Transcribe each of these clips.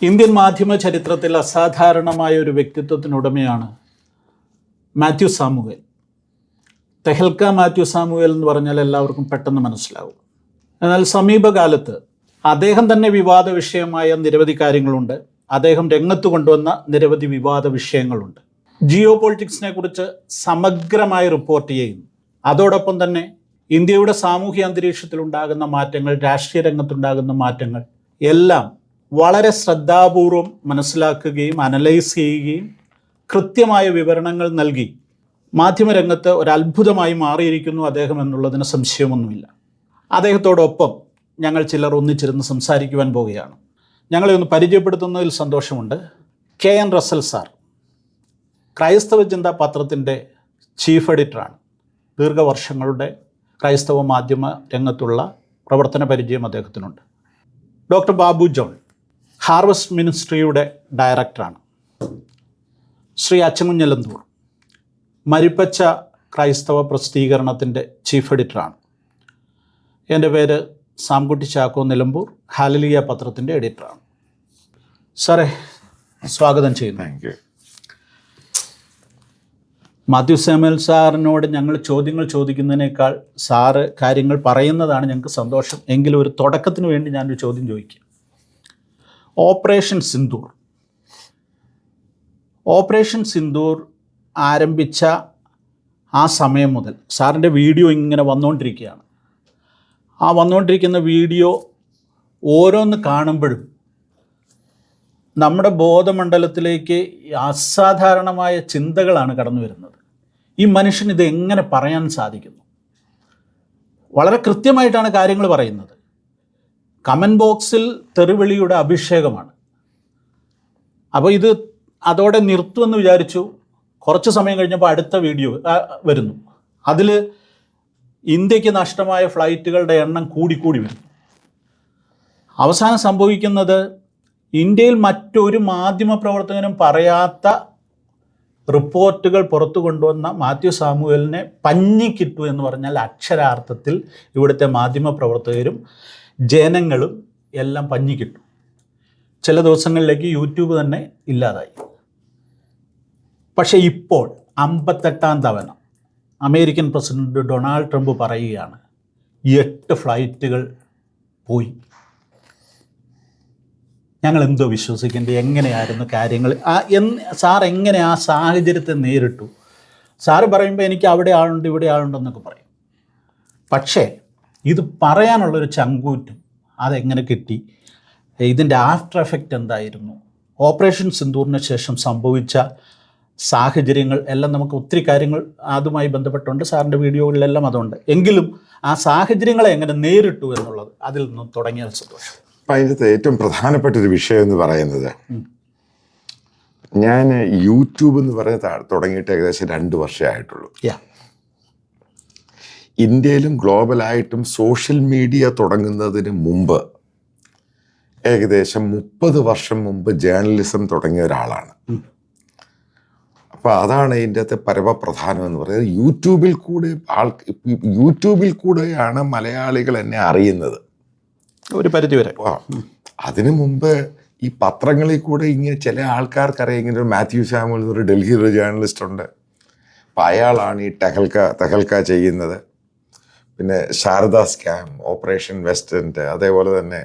Indian മാധ്യമ ചരിത്രത്തിൽ അസാധാരണമായ ഒരു വ്യക്തിത്വത്തിനുടമയാണ് മാത്യു സാമുവേൽ. തെഹൽക്ക മാത്യു സാമുവേൽ എന്ന് പറഞ്ഞാൽ എല്ലാവർക്കും പെട്ടെന്ന് മനസ്സിലാവും. എന്നാൽ സമീപകാലത്ത് അദ്ദേഹം തന്നെ വിവാദ വിഷയമായ നിരവധി കാര്യങ്ങളുണ്ട്. അദ്ദേഹം രംഗത്ത് കൊണ്ടുവന്ന നിരവധി വിവാദ വിഷയങ്ങളുണ്ട്. ജിയോ പൊളിറ്റിക്സിനെ കുറിച്ച് സമഗ്രമായി റിപ്പോർട്ട് ചെയ്യുന്നു. അതോടൊപ്പം തന്നെ ഇന്ത്യയുടെ സാമൂഹ്യ അന്തരീക്ഷത്തിലുണ്ടാകുന്ന മാറ്റങ്ങൾ, രാഷ്ട്രീയ രംഗത്തുണ്ടാകുന്ന മാറ്റങ്ങൾ എല്ലാം വളരെ ശ്രദ്ധാപൂർവം മനസ്സിലാക്കുകയും അനലൈസ് ചെയ്യുകയും കൃത്യമായ വിവരണങ്ങൾ നൽകി മാധ്യമരംഗത്ത് ഒരത്ഭുതമായി മാറിയിരിക്കുന്നു അദ്ദേഹം എന്നുള്ളതിന് സംശയമൊന്നുമില്ല. അദ്ദേഹത്തോടൊപ്പം ഞങ്ങൾ ചിലർ ഒന്നിച്ചിരുന്ന് സംസാരിക്കുവാൻ പോവുകയാണ്. ഞങ്ങളെ ഒന്ന് പരിചയപ്പെടുത്തുന്നതിൽ സന്തോഷമുണ്ട്. KN റസൽ സാർ ക്രൈസ്തവ ചിന്താ പത്രത്തിൻ്റെ ചീഫ് എഡിറ്ററാണ്. ദീർഘവർഷങ്ങളുടെ ക്രൈസ്തവ മാധ്യമ രംഗത്തുള്ള പ്രവർത്തന പരിചയം അദ്ദേഹത്തിനുണ്ട്. ഡോക്ടർ ബാബു ജോൺ ഹാർവസ്റ്റ് മിനിസ്ട്രിയുടെ ഡയറക്ടറാണ്. ശ്രീ അച്ചൻകുഞ്ഞലന്തൂർ മരിപ്പച്ച ക്രൈസ്തവ പ്രസിദ്ധീകരണത്തിൻ്റെ ചീഫ് എഡിറ്ററാണ്. എൻ്റെ പേര് സാംകുട്ടി ചാക്കോ നിലമ്പൂർ, ഹാലലിയ പത്രത്തിൻ്റെ എഡിറ്ററാണ്. സാറേ, സ്വാഗതം ചെയ്യുന്നു. Thank you. മാത്യു സാമുവേൽ സാറിനോട് ഞങ്ങൾ ചോദ്യങ്ങൾ ചോദിക്കുന്നതിനേക്കാൾ സാറ് കാര്യങ്ങൾ പറയുന്നതാണ് ഞങ്ങൾക്ക് സന്തോഷം. എങ്കിലും ഒരു തുടക്കത്തിന് വേണ്ടി ഞാനൊരു ചോദ്യം ചോദിക്കാം. ഓപ്പറേഷൻ സിന്ദൂർ ആരംഭിച്ച ആ സമയം മുതൽ സാറിൻ്റെ വീഡിയോ ഇങ്ങനെ വന്നുകൊണ്ടിരിക്കുകയാണ്. ആ വന്നുകൊണ്ടിരിക്കുന്ന വീഡിയോ ഓരോന്ന് കാണുമ്പോഴും നമ്മുടെ ബോധമണ്ഡലത്തിലേക്ക് അസാധാരണമായ ചിന്തകളാണ് കടന്നു വരുന്നത്. ഈ മനുഷ്യന് ഇത് എങ്ങനെ പറയാൻ സാധിക്കുന്നു? വളരെ കൃത്യമായിട്ടാണ് കാര്യങ്ങൾ പറയുന്നത്. കമൻറ്റ് ബോക്സിൽ തെറിവിളിയുടെ അഭിഷേകമാണ്. അപ്പോൾ ഇത് അതോടെ നിർത്തുമെന്ന് വിചാരിച്ചു. കുറച്ച് സമയം കഴിഞ്ഞപ്പോൾ അടുത്ത വീഡിയോ വരുന്നു. അതിൽ ഇന്ത്യക്ക് നഷ്ടമായ ഫ്ലൈറ്റുകളുടെ എണ്ണം കൂടിക്കൂടി വരുന്നു. അവസാനം സംഭവിക്കുന്നത്, ഇന്ത്യയിൽ മറ്റൊരു മാധ്യമപ്രവർത്തകനും പറയാത്ത റിപ്പോർട്ടുകൾ പുറത്തു കൊണ്ടുവന്ന മാത്യു സാമുവേലിനെ പഞ്ഞിക്കിട്ടു എന്ന് പറഞ്ഞാൽ അക്ഷരാർത്ഥത്തിൽ ഇവിടുത്തെ മാധ്യമപ്രവർത്തകരും ജനങ്ങളും എല്ലാം പഞ്ഞിക്കിട്ടു. ചില ദിവസങ്ങളിലേക്ക് യൂട്യൂബ് തന്നെ ഇല്ലാതായി. പക്ഷേ ഇപ്പോൾ 58ാം തവണ അമേരിക്കൻ പ്രസിഡന്റ് ഡൊണാൾഡ് ട്രംപ് പറയുകയാണ് 8 ഫ്ലൈറ്റുകൾ പോയി. ഞങ്ങൾ എന്തോ വിശ്വസിക്കേണ്ടത്? എങ്ങനെയായിരുന്നു കാര്യങ്ങൾ? സാർ എങ്ങനെ ആ സാഹചര്യത്തെ നേരിട്ടു? സാറ് പറയുമ്പോൾ എനിക്ക് അവിടെ ആളുണ്ട് ഇവിടെ ആളുണ്ടെന്നൊക്കെ പറയും. പക്ഷേ ഇത് പറയാനുള്ളൊരു ചങ്കൂറ്റം അതെങ്ങനെ കിട്ടി? ഇതിൻ്റെ ആഫ്റ്റർ എഫക്റ്റ് എന്തായിരുന്നു? ഓപ്പറേഷൻ സിന്ദൂറിന് ശേഷം സംഭവിച്ച സാഹചര്യങ്ങൾ എല്ലാം നമുക്ക് ഒത്തിരി കാര്യങ്ങൾ അതുമായി ബന്ധപ്പെട്ടുണ്ട്. സാറിൻ്റെ വീഡിയോകളിലെല്ലാം അതുണ്ട്. എങ്കിലും ആ സാഹചര്യങ്ങളെ എങ്ങനെ നേരിട്ടു എന്നുള്ളത് അതിൽ നിന്നും തുടങ്ങിയ സന്തോഷം. അപ്പം അതിൻ്റെ ഏറ്റവും പ്രധാനപ്പെട്ടൊരു വിഷയം എന്ന് പറയുന്നത്, ഞാൻ യൂട്യൂബ് എന്ന് പറയുന്നത് തുടങ്ങിയിട്ട് ഏകദേശം 2 വർഷമേ ആയിട്ടുള്ളൂ. ഇന്ത്യയിലും ഗ്ലോബലായിട്ടും സോഷ്യൽ മീഡിയ തുടങ്ങുന്നതിന് മുമ്പ് ഏകദേശം 30 വർഷം മുമ്പ് ജേർണലിസം തുടങ്ങിയ ഒരാളാണ്. അപ്പോൾ അതാണ് ഇതിൻ്റെ അകത്തെ പരമപ്രധാനം എന്ന് പറയുന്നത്. യൂട്യൂബിൽ കൂടെയാണ് മലയാളികൾ എന്നെ അറിയുന്നത് ഒരു പരിധിവരെ. അതിനു മുമ്പ് ഈ പത്രങ്ങളിൽ കൂടെ ഇങ്ങനെ ചില ആൾക്കാർക്കറിയാം, ഇങ്ങനെ ഒരു മാത്യു സാമുവൽ എന്നൊരു ഡൽഹിയിലൊരു ജേർണലിസ്റ്റ് ഉണ്ട്. അപ്പം അയാളാണ് ഈ തെഹൽക്ക ചെയ്യുന്നത്. പിന്നെ ശാരദ സ്കാം, ഓപ്പറേഷൻ വെസ്റ്റേൺ, അതേപോലെ തന്നെ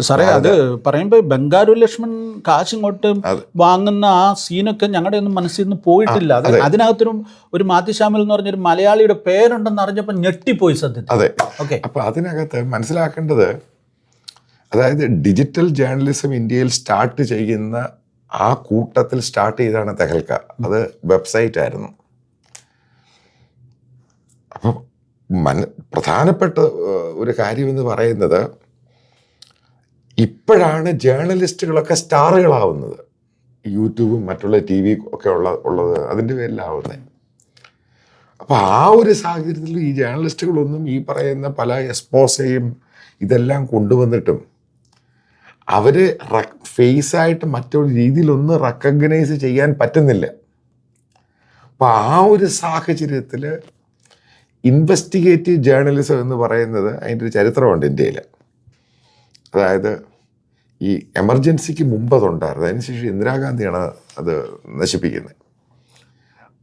സാറേ അത് പറയുമ്പോൾ ബംഗാരു ലക്ഷ്മൺ കാശ് ഇങ്ങോട്ട് വാങ്ങുന്ന ആ സീനൊക്കെ ഞങ്ങളുടെ ഒന്നും മനസ്സിൽ നിന്ന് പോയിട്ടില്ല. അതിനകത്തിനും ഒരു മാത്യു സാമുവൽ എന്ന് പറഞ്ഞൊരു മലയാളിയുടെ പേരുണ്ടെന്ന് അറിഞ്ഞപ്പോൾ ഞെട്ടിപ്പോയി സത്യത്തിൽ. അതെ, ഓക്കെ. അപ്പോൾ അതിനകത്ത് മനസ്സിലാക്കേണ്ടത്, അതായത് ഡിജിറ്റൽ ജേർണലിസം ഇന്ത്യയിൽ സ്റ്റാർട്ട് ചെയ്യുന്ന ആ കൂട്ടത്തിൽ സ്റ്റാർട്ട് ചെയ്താണ് തെഹൽക്ക. അത് വെബ്സൈറ്റ് ആയിരുന്നു. അപ്പം പ്രധാനപ്പെട്ട ഒരു കാര്യമെന്ന് പറയുന്നത്, ഇപ്പോഴാണ് ജേർണലിസ്റ്റുകളൊക്കെ സ്റ്റാറുകളാവുന്നത്. യൂട്യൂബും മറ്റുള്ള TV ഒക്കെ ഉള്ളത് അതിൻ്റെ പേരിലാവുന്നത്. അപ്പോൾ ആ ഒരു സാഹചര്യത്തിൽ ഈ ജേർണലിസ്റ്റുകളൊന്നും ഈ പറയുന്ന പല എക്സ്പോസയും ഇതെല്ലാം കൊണ്ടുവന്നിട്ടും അവർ ഫേസായിട്ട് മറ്റൊരു രീതിയിലൊന്നും റെക്കഗ്നൈസ് ചെയ്യാൻ പറ്റുന്നില്ല. അപ്പോൾ ആ ഒരു സാഹചര്യത്തിൽ ഇൻവെസ്റ്റിഗേറ്റീവ് ജേർണലിസം എന്ന് പറയുന്നത് അതിൻ്റെ ഒരു ചരിത്രമുണ്ട് ഇന്ത്യയിൽ. അതായത് ഈ എമർജൻസിക്ക് മുമ്പ് അതുണ്ടായിരുന്നു. അതിനുശേഷം ഇന്ദിരാഗാന്ധിയാണ് അത് നശിപ്പിക്കുന്നത്.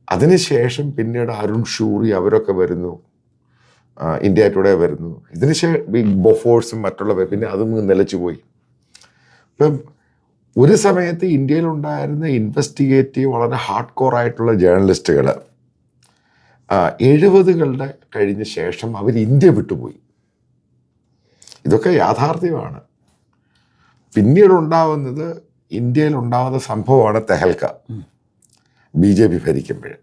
അതിനുശേഷം പിന്നീട് അരുൺ ഷൂറി അവരൊക്കെ വരുന്നു, ഇന്ത്യ ടുഡേ വരുന്നു. ഇതിനുശേഷം ഈ ബൊഫോഴ്സും മറ്റുള്ളവർ, പിന്നെ അതും നിലച്ചു പോയി. ഇപ്പം ഒരു സമയത്ത് ഇന്ത്യയിലുണ്ടായിരുന്ന ഇൻവെസ്റ്റിഗേറ്റീവ് വളരെ ഹാർഡ് കോർ ആയിട്ടുള്ള ജേർണലിസ്റ്റുകൾ 70കളുടെ കഴിഞ്ഞ ശേഷം അവർ ഇന്ത്യ വിട്ടുപോയി. ഇതൊക്കെ യാഥാർത്ഥ്യമാണ്. പിന്നീട് ഉണ്ടാവുന്നത്, ഇന്ത്യയിൽ ഉണ്ടാവുന്ന സംഭവമാണ് തെഹൽക്ക, BJP ഭരിക്കുമ്പോൾ.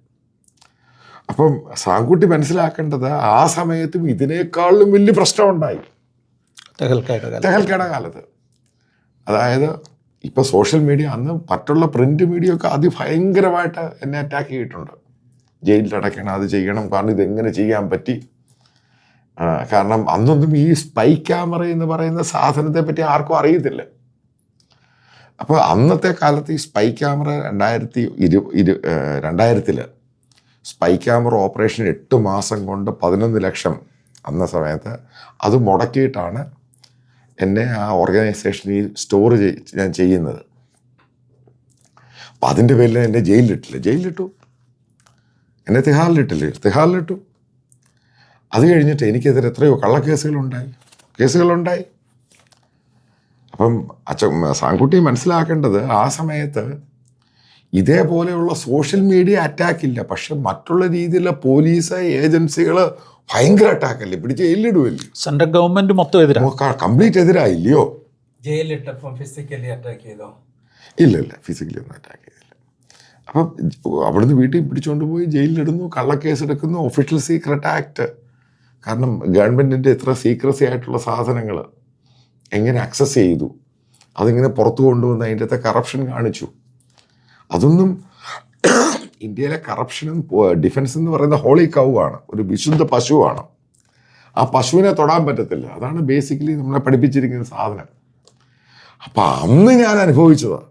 അപ്പം സാങ്കുട്ടി മനസ്സിലാക്കേണ്ടത് ആ സമയത്തും ഇതിനേക്കാളും വലിയ പ്രശ്നമുണ്ടായി തെഹൽക്കയുടെ കാലത്ത്. അതായത് ഇപ്പോൾ സോഷ്യൽ മീഡിയ, അന്ന് മറ്റുള്ള പ്രിന്റ് മീഡിയ ഒക്കെ അതിഭയങ്കരമായിട്ട് എന്നെ അറ്റാക്ക് ചെയ്തിട്ടുണ്ട്. ജയിലിലടയ്ക്കണം, അത് ചെയ്യണം, കാരണം ഇതെങ്ങനെ ചെയ്യാൻ പറ്റി. കാരണം അന്നൊന്നും ഈ സ്പൈ ക്യാമറ എന്ന് പറയുന്ന സാധനത്തെ പറ്റി ആർക്കും അറിയത്തില്ല. അപ്പോൾ അന്നത്തെ കാലത്ത് ഈ spy camera 2000 spy camera operation 8 മാസം കൊണ്ട് 11 ലക്ഷം അന്ന സമയത്ത് അത് മുടക്കിയിട്ടാണ് എന്നെ ആ ഓർഗനൈസേഷനിൽ സ്റ്റോർ ഞാൻ ചെയ്യുന്നത്. അപ്പം അതിൻ്റെ പേരിൽ എന്നെ ജയിലിലിട്ടു, എന്നെ തിഹാറിലിട്ടു. അത് കഴിഞ്ഞിട്ട് എനിക്കെതിരെ എത്രയോ കേസുകളുണ്ടായി. അപ്പം സാങ്കുട്ടി മനസ്സിലാക്കേണ്ടത്, ആ സമയത്ത് ഇതേപോലെയുള്ള സോഷ്യൽ മീഡിയ അറ്റാക്കില്ല, പക്ഷെ മറ്റുള്ള രീതിയിലുള്ള പോലീസ് ഏജൻസികൾ ഭയങ്കര അറ്റാക്കല്ലേ, പിടിച്ച് ജയിലിടുമല്ലേ. സെൻട്രൽ ഗവൺമെന്റ് മൊത്തം കംപ്ലീറ്റ് എതിരായില്ലയോ? ജയിലിട്ടപ്പോൾ ഫിസിക്കലി അറ്റാക്ക് ചെയ്തോ? ഇല്ല, ഫിസിക്കലി ഒന്നും അറ്റാക്ക് ചെയ്തില്ല. അപ്പം അവിടുന്ന് വീട്ടിൽ പിടിച്ചുകൊണ്ട് പോയി ജയിലിലിടുന്നു, കള്ളക്കേസ് എടുക്കുന്നു, ഒഫീഷ്യൽ സീക്രട്ട് ആക്ട്. കാരണം ഗവൺമെൻറ്റിൻ്റെ എത്ര സീക്രസി ആയിട്ടുള്ള സാധനങ്ങൾ എങ്ങനെ ആക്സസ് ചെയ്തു, അതിങ്ങനെ പുറത്തു കൊണ്ടുവന്ന് അതിൻ്റെ അകത്തെ കറപ്ഷൻ കാണിച്ചു. അതൊന്നും ഇന്ത്യയിലെ കറപ്ഷനും ഡിഫൻസ് എന്ന് പറയുന്ന ഹോളി കൗ ആണ്, ഒരു വിശുദ്ധ പശുവാണ്. ആ പശുവിനെ തൊടാൻ പറ്റത്തില്ല. അതാണ് ബേസിക്കലി നമ്മളെ പഠിപ്പിച്ചിരിക്കുന്ന സാധനം. അപ്പം അന്ന് ഞാൻ അനുഭവിച്ചതാണ്,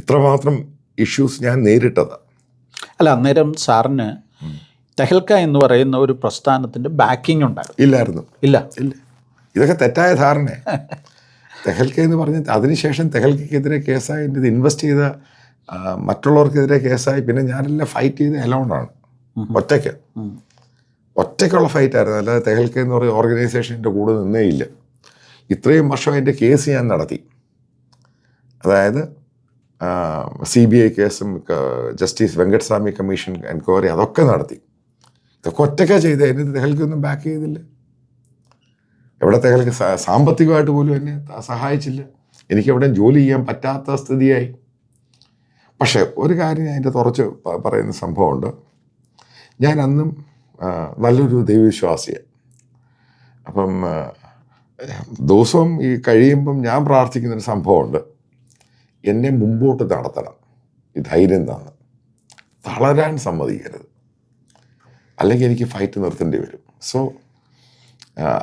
ഇത്രമാത്രം ഇഷ്യൂസ് ഞാൻ നേരിട്ടതാണ്. അല്ല, അന്നേരം സാറിന് തെഹൽക്ക എന്ന് പറയുന്ന ഒരു പ്രസ്ഥാനത്തിൻ്റെ ബാക്കിംഗ് ഉണ്ടായിരുന്നു? ഇല്ല. ഇതൊക്കെ തെറ്റായ ധാരണ. തെഹൽക്ക എന്ന് പറഞ്ഞ് അതിനുശേഷം തെഹൽക്കയ്ക്കെതിരെ കേസായി, ഇത് ഇൻവെസ്റ്റ് ചെയ്ത മറ്റുള്ളവർക്കെതിരെ കേസായി. പിന്നെ ഞാനെല്ലാം ഫൈറ്റ് ചെയ്ത് അലോണ്ടാണ്, ഒറ്റയ്ക്കുള്ള ഫൈറ്റായിരുന്നു. അല്ലാതെ തെഹൽക്ക എന്ന് പറയുന്ന ഓർഗനൈസേഷൻ്റെ കൂടെ നിന്നേ ഇല്ല. ഇത്രയും വർഷം അതിൻ്റെ കേസ് ഞാൻ നടത്തി. അതായത് CBI കേസും ജസ്റ്റിസ് വെങ്കട്ടസ്വാമി കമ്മീഷൻ എൻക്വയറി അതൊക്കെ നടത്തി. ഇതൊക്കെ ഒറ്റയ്ക്കാണ് ചെയ്തത്. എന്നിട്ട് തെഹൽക്കൊന്നും ബാക്ക് ചെയ്തില്ല. എവിടെ തെഹൽക്ക് സാമ്പത്തികമായിട്ട് പോലും എന്നെ സഹായിച്ചില്ല. എനിക്കെവിടെയും ജോലി ചെയ്യാൻ പറ്റാത്ത സ്ഥിതിയായി. പക്ഷേ ഒരു കാര്യം ഞാൻ അതിൻ്റെ തുറച്ച് പറയുന്ന സംഭവമുണ്ട്. ഞാൻ അന്നും നല്ലൊരു ദൈവവിശ്വാസിയാണ്. അപ്പം ദിവസവും ഈ കഴിയുമ്പം ഞാൻ പ്രാർത്ഥിക്കുന്നൊരു സംഭവമുണ്ട്, എന്നെ മുമ്പോട്ട് നടത്തണം, ഈ ധൈര്യം തന്നെ, തളരാൻ സമ്മതിക്കരുത്, അല്ലെങ്കിൽ എനിക്ക് ഫൈറ്റ് നിർത്തേണ്ടി വരും. സോ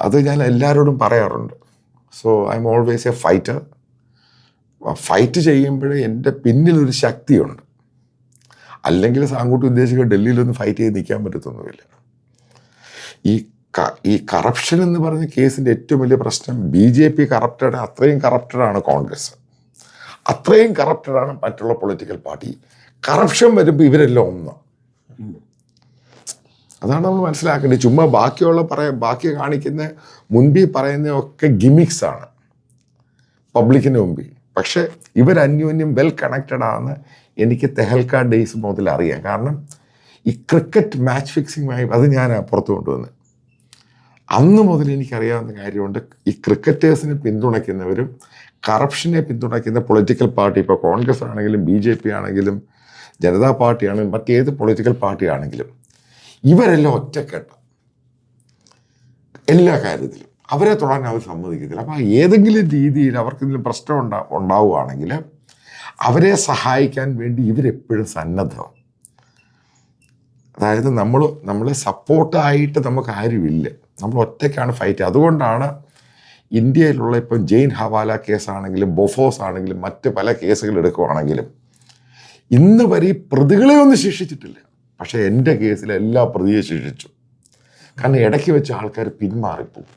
അത് ഞാൻ എല്ലാവരോടും പറയാറുണ്ട്. So I am always a fighter. Fight ചെയ്യുമ്പോഴേ എൻ്റെ പിന്നിലൊരു ശക്തിയുണ്ട്. അല്ലെങ്കിൽ സാങ്കുട്ടി ഉദ്ദേശിക്കുക ഡൽഹിയിലൊന്നും ഫൈറ്റ് ചെയ്ത് നിൽക്കാൻ പറ്റത്തൊന്നുമില്ല. ഈ കറപ്ഷൻ എന്ന് പറഞ്ഞ കേസിൻ്റെ ഏറ്റവും വലിയ പ്രശ്നം BJP കറപ്റ്റഡ്, അത്രയും കറപ്റ്റഡാണ് കോൺഗ്രസ്, അത്രയും കറപ്റ്റഡാണ് മറ്റുള്ള പൊളിറ്റിക്കൽ പാർട്ടി. കറപ്ഷൻ വരുമ്പോൾ ഇവരെല്ലാം ഒന്നാണ്. അതാണ് നമ്മൾ മനസ്സിലാക്കേണ്ടത്. ചുമ്മാ ബാക്കി കാണിക്കുന്ന മുൻപിൽ പറയുന്നതൊക്കെ ഗിമിക്സാണ് പബ്ലിക്കിന് മുമ്പിൽ. പക്ഷെ ഇവരന്യോന്യം വെൽ കണക്റ്റഡ് ആണ്. എനിക്ക് തെഹൽക്ക ഡേയ്സ് മുതൽ അറിയാം. കാരണം ഈ ക്രിക്കറ്റ് മാച്ച് ഫിക്സിങ്ങുമായി അത് ഞാൻ പുറത്തു കൊണ്ടുവന്ന് അന്ന് മുതൽ എനിക്കറിയാവുന്ന കാര്യമുണ്ട്. ഈ ക്രിക്കറ്റേഴ്സിനെ പിന്തുണയ്ക്കുന്നവരും കറപ്ഷനെ പിന്തുണയ്ക്കുന്ന പൊളിറ്റിക്കൽ പാർട്ടി, ഇപ്പോൾ കോൺഗ്രസ് ആണെങ്കിലും BJP ആണെങ്കിലും ജനതാ പാർട്ടി ആണെങ്കിലും മറ്റേത് പൊളിറ്റിക്കൽ പാർട്ടി ആണെങ്കിലും, ഇവരെല്ലാം ഒറ്റക്കെട്ട എല്ലാ കാര്യത്തിലും. അവരെ തൊടാൻ അവർ സമ്മതിക്കത്തില്ല. അപ്പോൾ ഏതെങ്കിലും രീതിയിൽ അവർക്കെന്തെങ്കിലും പ്രശ്നം ഉണ്ടാവുകയാണെങ്കിൽ അവരെ സഹായിക്കാൻ വേണ്ടി ഇവരെപ്പോഴും സന്നദ്ധമാണ്. അതായത് നമ്മളെ സപ്പോർട്ടായിട്ട് നമുക്ക് ആരുമില്ല, നമ്മൾ ഒറ്റയ്ക്കാണ് ഫൈറ്റ്. അതുകൊണ്ടാണ് ഇന്ത്യയിലുള്ള ഇപ്പം ജെയിൻ ഹവാല കേസാണെങ്കിലും ബൊഫോസ് ആണെങ്കിലും മറ്റ് പല കേസുകൾ എടുക്കുകയാണെങ്കിലും ഇന്ന് വരെ ഈ പ്രതികളെ ഒന്നും ശിക്ഷിച്ചിട്ടില്ല. പക്ഷേ എൻ്റെ കേസിൽ എല്ലാ പ്രതിയെ ശിക്ഷിച്ചു. കാരണം ഇടയ്ക്ക് വെച്ച് ആൾക്കാർ പിന്മാറിപ്പോവും.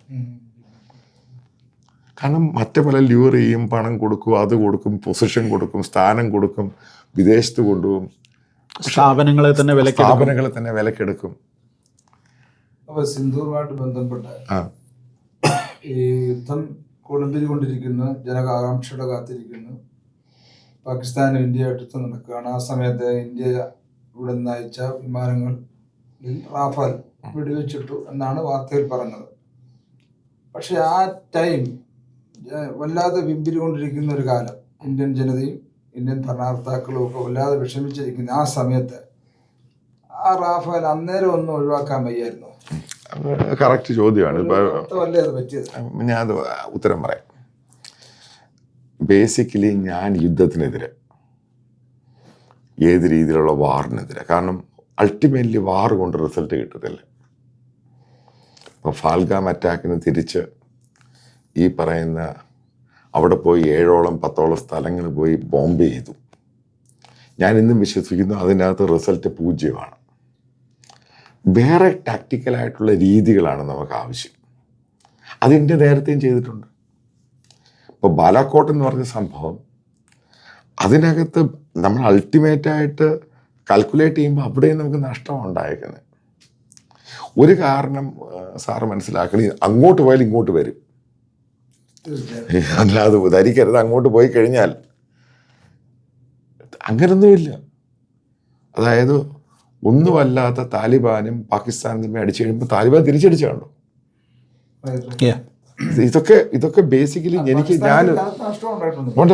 കാരണം മറ്റു പല ല്യൂർ ചെയ്യും, പണം കൊടുക്കും, അത് കൊടുക്കും, പൊസിഷൻ കൊടുക്കും, സ്ഥാനം കൊടുക്കും, വിദേശത്ത് കൊണ്ടുപോകും, സ്ഥാപനങ്ങളെ തന്നെ വിലക്കെടുക്കും. അപ്പൊ സിന്ധുവുമായിട്ട് ബന്ധപ്പെട്ട ആ ഈ യുദ്ധം കൊടുമ്പിരിക്കൊണ്ടിരിക്കുന്നു, ജനകാകാംക്ഷയുടെ കാത്തിരിക്കുന്നു. പാകിസ്ഥാനും ഇന്ത്യയായിട്ട് യുദ്ധം നടക്കുകയാണ്. ആ സമയത്ത് ഇന്ത്യ ഇവിടെ നിന്ന് അയച്ച വിമാനങ്ങളിൽ റാഫാൽ വെടിവെച്ചിട്ടു എന്നാണ് വാർത്തയിൽ പറഞ്ഞത്. പക്ഷെ ആ ടൈം വല്ലാതെ വിമ്പിരികൊണ്ടിരിക്കുന്ന ഒരു കാലം, ഇന്ത്യൻ ജനതയും ഇന്ത്യൻ ഭരണകർത്താക്കളും ഒക്കെ വല്ലാതെ വിഷമിച്ചിരിക്കുന്ന ആ സമയത്ത് ആ റാഫാൽ അന്നേരം ഒന്നും ഒഴിവാക്കാൻ വയ്യായിരുന്നു. കറക്റ്റ് ചോദ്യമാണ്. അല്ലേ അത് പറ്റിയത്? ഞാനത് ഉത്തരം പറയാം. ബേസിക്കലി ഞാൻ യുദ്ധത്തിനെതിരെ, ഏത് രീതിയിലുള്ള വാറിനെതിരെ. കാരണം അൾട്ടിമേറ്റ്ലി വാർ കൊണ്ട് റിസൾട്ട് കിട്ടത്തില്ല. ഇപ്പോൾ ഫാൽഗാം അറ്റാക്കിന് തിരിച്ച് ഈ പറയുന്ന അവിടെ പോയി 7ഓളം 10ഓളം സ്ഥലങ്ങൾ പോയി ബോംബ് ചെയ്തു. ഞാൻ ഇന്നും വിശ്വസിക്കുന്നു അതിനകത്ത് റിസൾട്ട് 0. വേറെ ടാക്റ്റിക്കലായിട്ടുള്ള രീതികളാണ് നമുക്ക് ആവശ്യം. അത് ഇന്ത്യ നേരത്തെയും ചെയ്തിട്ടുണ്ട്. ഇപ്പോൾ ബാലാക്കോട്ട് എന്ന് പറഞ്ഞ സംഭവം, അതിനകത്ത് നമ്മൾ അൾട്ടിമേറ്റായിട്ട് കാൽക്കുലേറ്റ് ചെയ്യുമ്പോൾ അവിടെയും നമുക്ക് നഷ്ടമാണ് ഉണ്ടായേക്കുന്നത്. ഒരു കാരണം സാറ് മനസ്സിലാക്കണി, അങ്ങോട്ട് പോയാൽ ഇങ്ങോട്ട് വരും. അല്ലാതെ ധരിക്കരുത് അങ്ങോട്ട് പോയി കഴിഞ്ഞാൽ അങ്ങനൊന്നുമില്ല. അതായത് ഒന്നുമല്ലാത്ത താലിബാനും പാകിസ്ഥാനും തമ്മിൽ അടിച്ചു കഴിയുമ്പോൾ താലിബാൻ തിരിച്ചടിച്ചു കണ്ടോ? ഇതൊക്കെ ബേസിക്കലി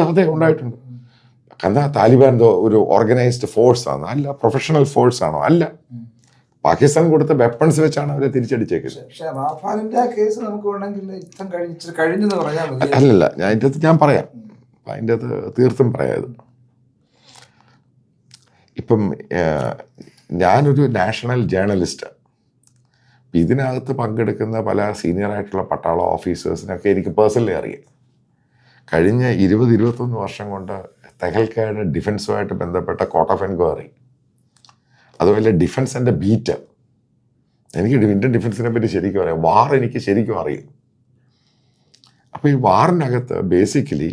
അതെ ഉണ്ടായിട്ടുണ്ട്. കാരണം താലിബാൻ ഒരു ഓർഗനൈസ്ഡ് ഫോഴ്സ് ആണോ? അല്ല. പ്രൊഫഷണൽ ഫോഴ്സ് ആണോ? അല്ല. പാകിസ്ഥാൻ കൊടുത്ത വെപ്പൺസ് വെച്ചാണ് അവരെ തിരിച്ചടിച്ചേക്കുന്നത്. അല്ലല്ല, ഞാൻ പറയാം, അതിൻ്റെ അത് തീർത്തും പറയാത്. ഇപ്പം ഞാനൊരു നാഷണൽ ജേർണലിസ്റ്റ്. ഇതിനകത്ത് പങ്കെടുക്കുന്ന പല സീനിയറായിട്ടുള്ള പട്ടാള ഓഫീസേഴ്സിനൊക്കെ എനിക്ക് പേഴ്സണലി അറിയാം. കഴിഞ്ഞ 20-21 വർഷം കൊണ്ട് തെഹൽക്കയുടെ ഡിഫൻസുമായിട്ട് ബന്ധപ്പെട്ട കോർട്ട് ഓഫ് എൻക്വയറി, അതുപോലെ ഡിഫൻസിൻ്റെ ബീറ്റ്, എനിക്ക് ഇന്ത്യൻ ഡിഫൻസിനെ പറ്റി ശരിക്കും അറിയാം. വാർ എനിക്ക് ശരിക്കും അറിയും. അപ്പോൾ ഈ വാറിനകത്ത് ബേസിക്കലി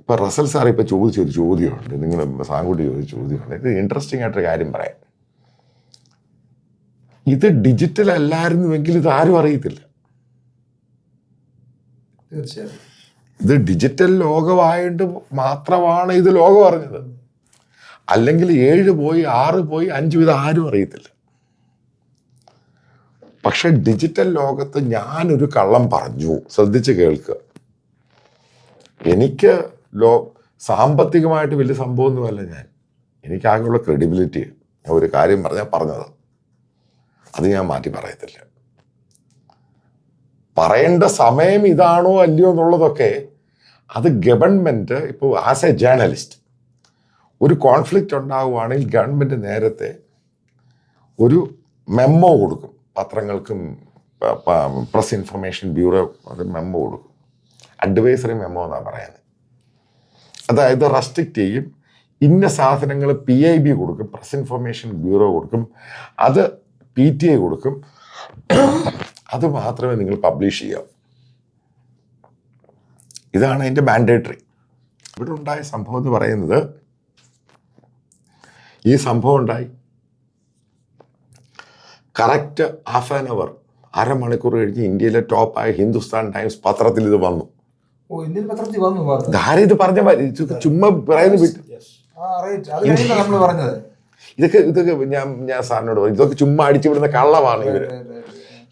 ഇപ്പോൾ റസൽ സാർ ഇപ്പോൾ ചോദിച്ചൊരു ചോദ്യമുണ്ട്, നിങ്ങൾ സാങ്കുട്ടി ചോദിച്ച ചോദ്യമുണ്ട്. ഇത് ഇൻട്രസ്റ്റിംഗ് ആയിട്ടൊരു കാര്യം പറയാം. ഇത് ഡിജിറ്റൽ അല്ലായിരുന്നുവെങ്കിൽ ഇത് ആരും അറിയത്തില്ല. തീർച്ചയായും ഇത് ഡിജിറ്റൽ ലോകമായിട്ട് മാത്രമാണ് ഇത് ലോകം അറിഞ്ഞത്. അല്ലെങ്കിൽ 7 പോയി 6 പോയി 5 ഇത് ആരും അറിയത്തില്ല. പക്ഷെ ഡിജിറ്റൽ ലോകത്ത് ഞാനൊരു കള്ളം പറഞ്ഞു, ശ്രദ്ധിച്ച് കേൾക്കുക. എനിക്ക് സാമ്പത്തികമായിട്ട് വലിയ സംഭവമൊന്നുമല്ല. എനിക്കാകെയുള്ള ക്രെഡിബിലിറ്റി, ഞാൻ ഒരു കാര്യം പറഞ്ഞത് അത് ഞാൻ മാറ്റി പറയത്തില്ല. പറയേണ്ട സമയം ഇതാണോ അല്ലയോ എന്നുള്ളതൊക്കെ അത് ഗവൺമെൻറ് ഇപ്പോൾ ആസ് എ ജേർണലിസ്റ്റ് ഒരു കോൺഫ്ലിക്റ്റ് ഉണ്ടാവുകയാണെങ്കിൽ ഗവൺമെൻറ് നേരത്തെ ഒരു മെമ്മോ കൊടുക്കും. പത്രങ്ങൾക്കും പ്രസ് ഇൻഫർമേഷൻ ബ്യൂറോ അത് മെമ്മോ കൊടുക്കും. അഡ്വൈസറി മെമ്മോ എന്നാണ് പറയുന്നത്. അതായത് റെസ്ട്രിക്റ്റ് ചെയ്യും. ഇന്ന സാധനങ്ങൾ PIB കൊടുക്കും, പ്രസ് ഇൻഫർമേഷൻ ബ്യൂറോ കൊടുക്കും, അത് PTI കൊടുക്കും. അത് മാത്രമേ നിങ്ങൾ പബ്ലിഷ് ചെയ്യാവൂ. ഇതാണ് അതിൻ്റെ മാൻഡേറ്ററി. ഇവിടെ ഉണ്ടായ സംഭവം എന്ന് പറയുന്നത്, ഈ സംഭവം ഉണ്ടായി കറക്റ്റ് ഹാഫ് ആൻ അവർ, അരമണിക്കൂർ കഴിഞ്ഞ് ഇന്ത്യയിലെ ടോപ്പായ ഹിന്ദുസ്ഥാൻ ടൈംസ് പത്രത്തിൽ ഇത് വന്നു. ധാര ഇത് പറഞ്ഞ ചുമ്മാ പറയുന്നത് വിട്ടു. ഇതൊക്കെ ഞാൻ സാറിനോട് പറഞ്ഞു, ഇതൊക്കെ ചുമ്മാ അടിച്ചു വിടുന്ന കള്ളമാണ് ഇവര്.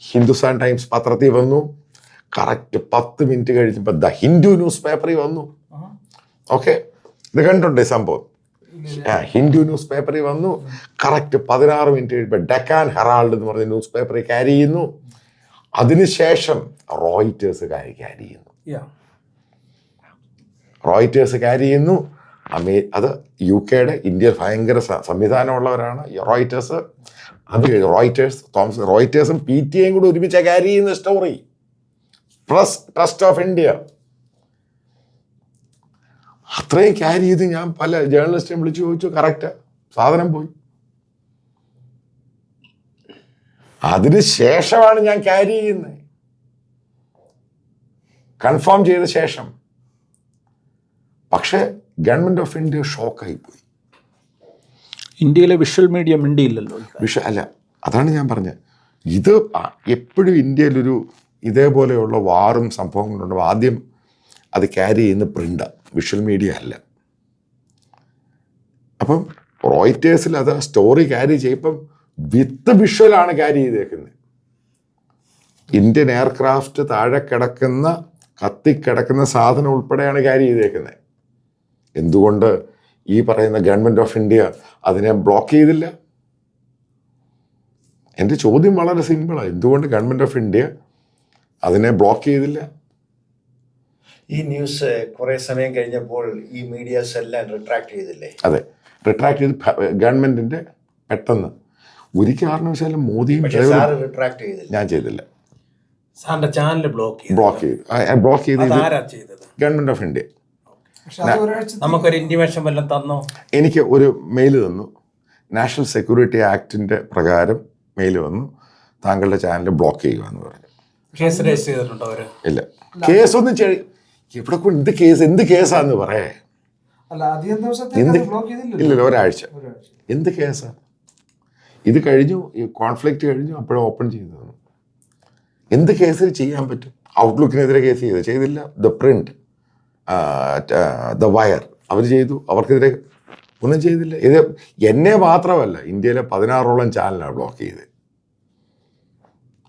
ഹിന്ദുസ്ഥാൻ ടൈംസ് പത്രത്തിൽ വന്നു. കറക്റ്റ് 10 മിനിറ്റ് കഴിഞ്ഞപ്പോൾ ദ ഹിന്ദു ന്യൂസ് പേപ്പറിൽ വന്നു. ഓക്കെ, ഇത് കണ്ടിട്ടുണ്ട് ഈ സംഭവം. ഹിന്ദു ന്യൂസ് പേപ്പറിൽ വന്നു. കറക്റ്റ് 16 മിനിറ്റ് കഴിയുമ്പോൾ ഡെക്കാൻ ഹെറാൾഡ് എന്ന് പറഞ്ഞ ന്യൂസ് പേപ്പറിൽ ക്യാരി ചെയ്യുന്നു. അതിനുശേഷം റോയിറ്റേഴ്സ് ക്യാരി ചെയ്യുന്നു. അത് UK-യുടെ ഇന്ത്യയിൽ ഭയങ്കര സംവിധാനമുള്ളവരാണ് റോയിറ്റേഴ്സ്. അത് റോയിറ്റേഴ്സും PTIയും കൂടി ഒരുമിച്ച് ക്യാരി ചെയ്യുന്ന story. Press trust of India അത്രയും ക്യാരി ചെയ്ത് ഞാൻ പല ജേർണലിസ്റ്റിനെയും വിളിച്ചു ചോദിച്ചു. കറക്റ്റ് സാധനം പോയി. അതിന് ശേഷമാണ് ഞാൻ ക്യാരി ചെയ്യുന്നത്. കൺഫേം ചെയ്ത ശേഷം. പക്ഷേ ഗവൺമെൻറ് ഓഫ് ഇന്ത്യ ഷോക്കായിപ്പോയി. ഇന്ത്യയിലെ വിഷ്വൽ മീഡിയ മിണ്ടിയില്ലല്ലോ. അല്ല, അതാണ് ഞാൻ പറഞ്ഞത്. ഇത് എപ്പോഴും ഇന്ത്യയിലൊരു ഇതേപോലെയുള്ള വാറും സംഭവങ്ങളുണ്ടാവും, ആദ്യം അത് ക്യാരി ചെയ്യുന്ന പ്രിൻ്റാണ്, വിഷ്വൽ മീഡിയ അല്ല. അപ്പം റോയിറ്റേഴ്സിൽ അത് സ്റ്റോറി ക്യാരി ചെയ്യുമ്പം വിത്ത് വിഷ്വലാണ് ക്യാരി ചെയ്തേക്കുന്നത്. ഇന്ത്യൻ എയർക്രാഫ്റ്റ് താഴെ കിടക്കുന്ന കത്തിക്കിടക്കുന്ന സാധനം ഉൾപ്പെടെയാണ് ക്യാരി ചെയ്തേക്കുന്നത്. എന്തുകൊണ്ട് ഈ പറയുന്ന ഗവൺമെൻറ് ഓഫ് ഇന്ത്യ അതിനെ ബ്ലോക്ക് ചെയ്തില്ല? എൻ്റെ ചോദ്യം വളരെ സിമ്പിളാണ്. എന്തുകൊണ്ട് ഗവൺമെൻറ് ഓഫ് ഇന്ത്യ അതിനെ ബ്ലോക്ക് ചെയ്തില്ല? ഈ ന്യൂസ് കുറെ സമയം കഴിഞ്ഞപ്പോൾ ഈ മീഡിയാസ് എല്ലാം റിട്രാക്ട് ചെയ്തില്ലേ? അതെ, റിട്രാക്ട് ചെയ്ത് ഗവൺമെൻറ്റിൻ്റെ പെട്ടെന്ന് ഒരു കാരണവശാലും മോദിയും റിട്രാക്ട് ചെയ്തില്ല. ഞാൻ ചെയ്തില്ല. സാറിന്റെ ചാനൽ ബ്ലോക്ക് ചെയ്തു. ബ്ലോക്ക് ചെയ്ത് ആരാ ചെയ്തത്? Government of India. നമുക്കൊരു ഇന്റിമേഷൻ വല്ലതും തന്നോ? എനിക്ക് ഒരു മെയിൽ തന്നു. നാഷണൽ സെക്യൂരിറ്റി ആക്ടിൻ്റെ പ്രകാരം മെയിൽ വന്നു, താങ്കളുടെ ചാനൽ ബ്ലോക്ക് ചെയ്യുക എന്ന് പറഞ്ഞു. കേസ് രജിസ്റ്റർ ചെയ്തിട്ടുണ്ടോ അവര്? ഇല്ല, കേസൊന്നും ഇവിടെ എന്ത് കേസാന്ന് പറയേ? ഇല്ലല്ലോ, ഒരാഴ്ച. എന്ത് കേസാ ഇത്? കഴിഞ്ഞു, ഈ കോൺഫ്ലിക്റ്റ് കഴിഞ്ഞു, അപ്പോഴും ഓപ്പൺ ചെയ്തു തന്നു. എന്ത് കേസിൽ ചെയ്യാൻ പറ്റും? ഔട്ട്ലുക്കിനെതിരെ കേസ് ചെയ്തില്ല. ദ പ്രിന്റ്, ദ വയർ അവർ ചെയ്തു, അവർക്കെതിരെ ഒന്നും ചെയ്തില്ല. ഇത് എന്നെ മാത്രമല്ല, ഇന്ത്യയിലെ 16ഓളം ചാനലാണ് ബ്ലോക്ക് ചെയ്തത്.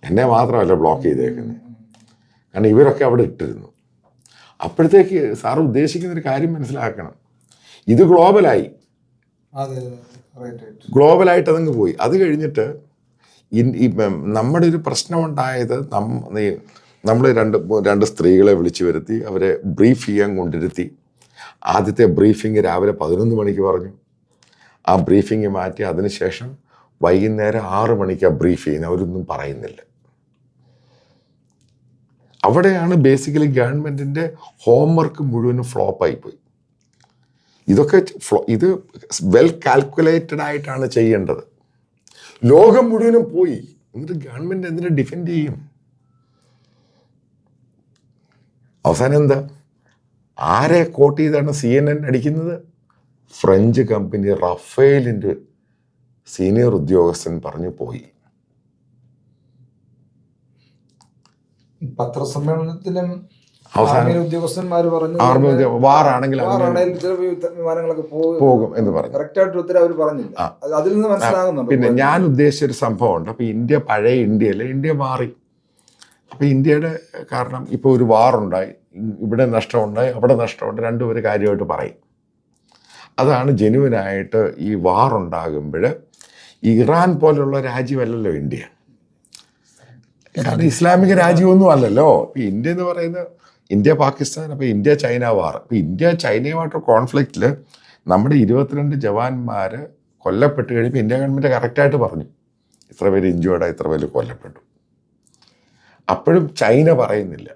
എന്നെ മാത്രമല്ല ബ്ലോക്ക് ചെയ്തേക്കുന്നത്, കാരണം ഇവരൊക്കെ അവിടെ ഇട്ടിരുന്നു. അപ്പോഴത്തേക്ക് സാർ ഉദ്ദേശിക്കുന്നൊരു കാര്യം മനസ്സിലാക്കണം, ഇത് ഗ്ലോബലായി, ഗ്ലോബലായിട്ട് അതങ്ങ് പോയി. അത് കഴിഞ്ഞിട്ട് നമ്മുടെ ഒരു പ്രശ്നമുണ്ടായത്, നമ്മൾ രണ്ട് സ്ത്രീകളെ വിളിച്ചു വരുത്തി, അവരെ ബ്രീഫ് ചെയ്യാൻ കൊണ്ടിരുത്തി. ആദ്യത്തെ ബ്രീഫിങ് രാവിലെ 11 മണിക്ക് പറഞ്ഞു. ആ ബ്രീഫിങ് മാറ്റി അതിനുശേഷം വൈകുന്നേരം 6 മണിക്കാണ് ബ്രീഫ് ചെയ്യുന്നത്. അവരൊന്നും പറയുന്നില്ല. അവിടെയാണ് ബേസിക്കലി ഗവൺമെൻറ്റിൻ്റെ ഹോംവർക്ക് മുഴുവനും ഫ്ലോപ്പായിപ്പോയി. ഇത് വെൽ കാൽക്കുലേറ്റഡ് ആയിട്ടാണ് ചെയ്യേണ്ടത്. ലോകം മുഴുവനും പോയി, എന്നിട്ട് ഗവൺമെൻറ് എന്തിനെ ഡിഫെൻഡ് ചെയ്യും? അവസാനം എന്താ? ആരെ കോട്ട് ചെയ്താണ് CNN അടിക്കുന്നത്? ഫ്രഞ്ച് കമ്പനി റഫേലിൻ്റെ സീനിയർ ഉദ്യോഗസ്ഥൻ പറഞ്ഞു പോയി. പത്രസമ്മേളനത്തിലും അവസാനം ഉദ്യോഗസ്ഥന്മാർ പറഞ്ഞു വാറാണെങ്കിൽ വിമാനങ്ങളൊക്കെ പോകും എന്ന് പറഞ്ഞു. കറക്റ്റായിട്ട് ഉത്തരം അവർ പറഞ്ഞില്ല. അതിൽ നിന്ന് മനസ്സിലാകുന്നുണ്ട്. പിന്നെ ഞാൻ ഉദ്ദേശിച്ചൊരു സംഭവമുണ്ട്. അപ്പോൾ ഇന്ത്യ പഴയ ഇന്ത്യയല്ല, ഇന്ത്യ മാറി. അപ്പോൾ ഇന്ത്യയുടെ കാരണം ഇപ്പോൾ ഒരു വാറുണ്ടായി, ഇവിടെ നഷ്ടമുണ്ടായി, അവിടെ നഷ്ടമുണ്ട്, രണ്ടും ഒരു കാര്യമായിട്ട് പറയും. അതാണ് ജെനുവിനായിട്ട് ഈ വാറുണ്ടാകുമ്പോൾ ഇറാൻ പോലുള്ള രാജ്യമല്ലല്ലോ ഇന്ത്യ. കാരണം ഇസ്ലാമിക രാജ്യമൊന്നും അല്ലല്ലോ. ഇപ്പോൾ ഇന്ത്യ എന്ന് പറയുന്നത് ഇന്ത്യ പാകിസ്ഥാൻ, അപ്പോൾ ഇന്ത്യ ചൈന വാർ. അപ്പോൾ ഇന്ത്യ ചൈനയുമായിട്ടുള്ള കോൺഫ്ലിക്റ്റിൽ നമ്മുടെ 22 ജവാന്മാർ കൊല്ലപ്പെട്ട് കഴിയുമ്പോൾ ഇന്ത്യ ഗവൺമെൻറ് കറക്റ്റായിട്ട് പറഞ്ഞു ഇത്ര പേര് ഇഞ്ചുവേർഡായി, ഇത്ര പേര് കൊല്ലപ്പെട്ടു. അപ്പോഴും ചൈന പറയുന്നില്ല.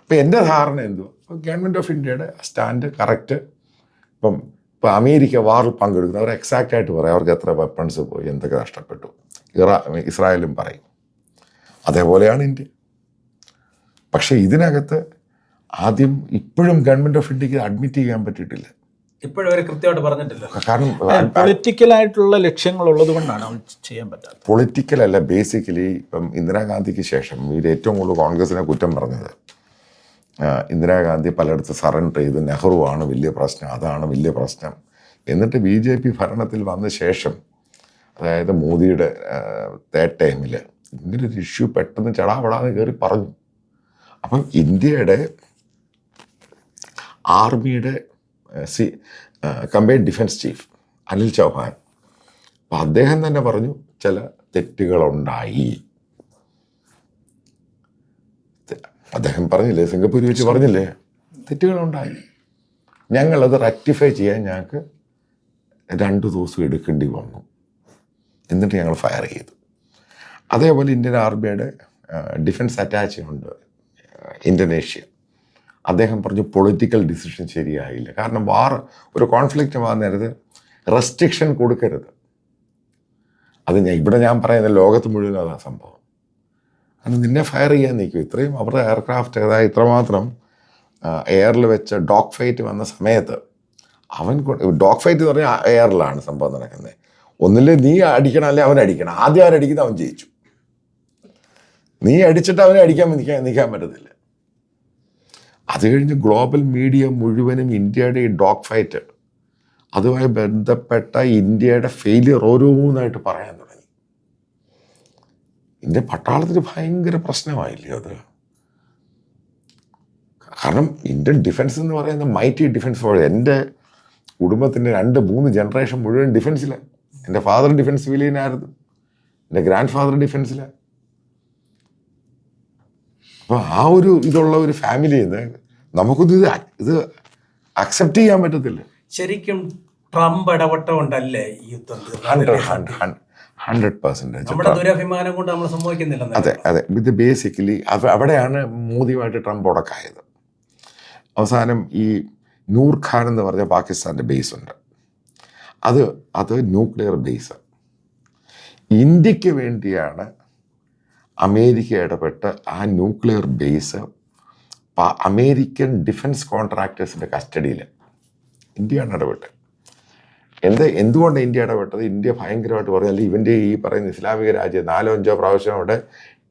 അപ്പം എൻ്റെ ധാരണ എന്തുവാ, ഇപ്പോൾ ഗവൺമെൻറ് ഓഫ് ഇന്ത്യയുടെ സ്റ്റാൻഡ് കറക്റ്റ്. ഇപ്പോൾ അമേരിക്ക വാറിൽ പങ്കെടുക്കുന്നു, അവർ എക്സാക്റ്റായിട്ട് പറയും അവർക്ക് എത്ര വെപ്പൺസ് പോയി, എന്തൊക്കെ നഷ്ടപ്പെട്ടു. ഇസ്രായേലും പറയും. അതേപോലെയാണ് ഇന്ത്യ. പക്ഷേ ഇതിനകത്ത് ആദ്യം ഇപ്പോഴും ഗവൺമെൻറ് ഓഫ് ഇന്ത്യക്ക് അഡ്മിറ്റ് ചെയ്യാൻ പറ്റിയിട്ടില്ല. ഇപ്പോഴും അവർ കൃത്യമായിട്ട് പറഞ്ഞിട്ടില്ല. കാരണം പൊളിറ്റിക്കലായിട്ടുള്ള ലക്ഷ്യങ്ങളുള്ളത് കൊണ്ടാണ് ചെയ്യാൻ പറ്റാത്തത്. പൊളിറ്റിക്കലല്ല, ബേസിക്കലി ഇപ്പം ഇന്ദിരാഗാന്ധിക്ക് ശേഷം ഇവർ ഏറ്റവും കൂടുതൽ കോൺഗ്രസിനെ കുറ്റം പറഞ്ഞത് ഇന്ദിരാഗാന്ധി പലയിടത്ത് സറണ്ടർ ചെയ്ത്, നെഹ്റുവാണ് വലിയ പ്രശ്നം, അതാണ് വലിയ പ്രശ്നം. എന്നിട്ട് BJP ഭരണത്തിൽ വന്ന ശേഷം, അതായത് മോദിയുടെ തേർഡ് ടൈമിൽ ഇങ്ങനൊരു ഇഷ്യൂ പെട്ടെന്ന് ചടാപടാന്ന് കയറി പറഞ്ഞു. അപ്പം ഇന്ത്യയുടെ ആർമിയുടെ combined defence chief Anil Chauhan, അപ്പം അദ്ദേഹം തന്നെ പറഞ്ഞു ചില തെറ്റുകളുണ്ടായി. അദ്ദേഹം പറഞ്ഞില്ലേ, സിംഗപ്പൂർ വെച്ച് പറഞ്ഞില്ലേ, തെറ്റുകളുണ്ടായി, ഞങ്ങളത് റെക്ടിഫൈ ചെയ്യാൻ ഞങ്ങൾക്ക് 2 ദിവസം എടുക്കേണ്ടി വന്നു, എന്നിട്ട് ഞങ്ങൾ ഫയർ ചെയ്തു. അതേപോലെ ഇന്ത്യൻ ആർമിയുടെ ഡിഫൻസ് അറ്റാച്ച് ഉണ്ട് ഇന്തോനേഷ്യ, അദ്ദേഹം പറഞ്ഞു പൊളിറ്റിക്കൽ ഡിസിഷൻ ശരിയായില്ല. കാരണം ഒരു കോൺഫ്ലിക്റ്റ് വന്ന നേരത്ത് റെസ്ട്രിക്ഷൻ കൊടുക്കരുത്. അത് ഇവിടെ ഞാൻ പറയുന്ന ലോകത്ത് മുഴുവൻ അതാ സംഭവം. കാരണം നിന്നെ ഫയർ ചെയ്യാൻ നിൽക്കും. ഇത്രയും അവരുടെ എയർക്രാഫ്റ്റ്, അതായത് ഇത്രമാത്രം എയറിൽ വെച്ച് ഡോഗ് ഫൈറ്റ് വന്ന സമയത്ത് അവൻ ഡോഗ് ഫൈറ്റ് എന്ന് പറഞ്ഞാൽ എയറിലാണ് സംഭവം നടക്കുന്നത്. ഒന്നില്ലേ നീ അടിക്കണം, അല്ലെ അവൻ അടിക്കണം. ആദ്യം അവരടിക്കുന്നത് അവൻ ജയിച്ചു. നീ അടിച്ചിട്ട് അവനെ അടിക്കാൻ നിൽക്കാൻ പറ്റത്തില്ല. അത് കഴിഞ്ഞ് ഗ്ലോബൽ മീഡിയ മുഴുവനും ഇന്ത്യയുടെ ഈ ഡോഗ് ഫൈറ്റ്, അതുമായി ബന്ധപ്പെട്ട ഇന്ത്യയുടെ ഫെയിലിയർ ഓരോന്നായിട്ട് പറയാൻ തുടങ്ങി. ഇന്ത്യ പട്ടാളത്തിന് ഭയങ്കര പ്രശ്നമായില്ലേ അത്? കാരണം ഇന്ത്യൻ ഡിഫൻസ് എന്ന് പറയുന്ന മൈറ്റി ഡിഫൻസ് ഫോഴ്സ്. എൻ്റെ കുടുംബത്തിൻ്റെ 2-3 ജനറേഷൻ മുഴുവൻ ഡിഫൻസിലാണ്. എൻ്റെ ഫാദർ ഡിഫൻസ് സിവിലിയനായിരുന്നു, എൻ്റെ ഗ്രാൻഡ് ഫാദർ ഡിഫൻസിലാണ്. അപ്പോൾ ആ ഒരു ഇതുള്ള ഒരു ഫാമിലിയിൽ നിന്ന് നമുക്കൊന്നും ഇത് അക്സെപ്റ്റ് ചെയ്യാൻ പറ്റത്തില്ല. ശരിക്കും ട്രംപ് ഇടപെട്ടുകൊണ്ടല്ലേ ഈ യുദ്ധം തീർന്നത്? 100%. നമ്മുടെ ദുരഭിമാനം കൊണ്ട് നമ്മൾ സംഭവിക്കുന്നില്ല. അതെ അതെ. ഇത് ബേസിക്കലി അവിടെയാണ് മോദിയുമായിട്ട് ട്രംപ് ഉടക്കായത്. അവസാനം ഈ നൂർ ഖാൻ എന്ന് പറഞ്ഞ പാകിസ്ഥാൻ്റെ ബേസ് ഉണ്ട്. അത് ന്യൂക്ലിയർ ബേസ്. ഇന്ത്യക്ക് വേണ്ടിയാണ് അമേരിക്ക ഇടപെട്ട് ആ ന്യൂക്ലിയർ ബേസ് അമേരിക്കൻ ഡിഫൻസ് കോൺട്രാക്ടേഴ്സിൻ്റെ കസ്റ്റഡിയിൽ ഇന്ത്യയാണ് ഇടപെട്ടത്. എന്തുകൊണ്ട് ഇന്ത്യ ഇടപെട്ടത്? ഇന്ത്യ ഭയങ്കരമായിട്ട് പറഞ്ഞാൽ ഇവൻ്റെ ഈ പറയുന്ന ഇസ്ലാമിക രാജ്യം 4-5 പ്രാവശ്യം അവിടെ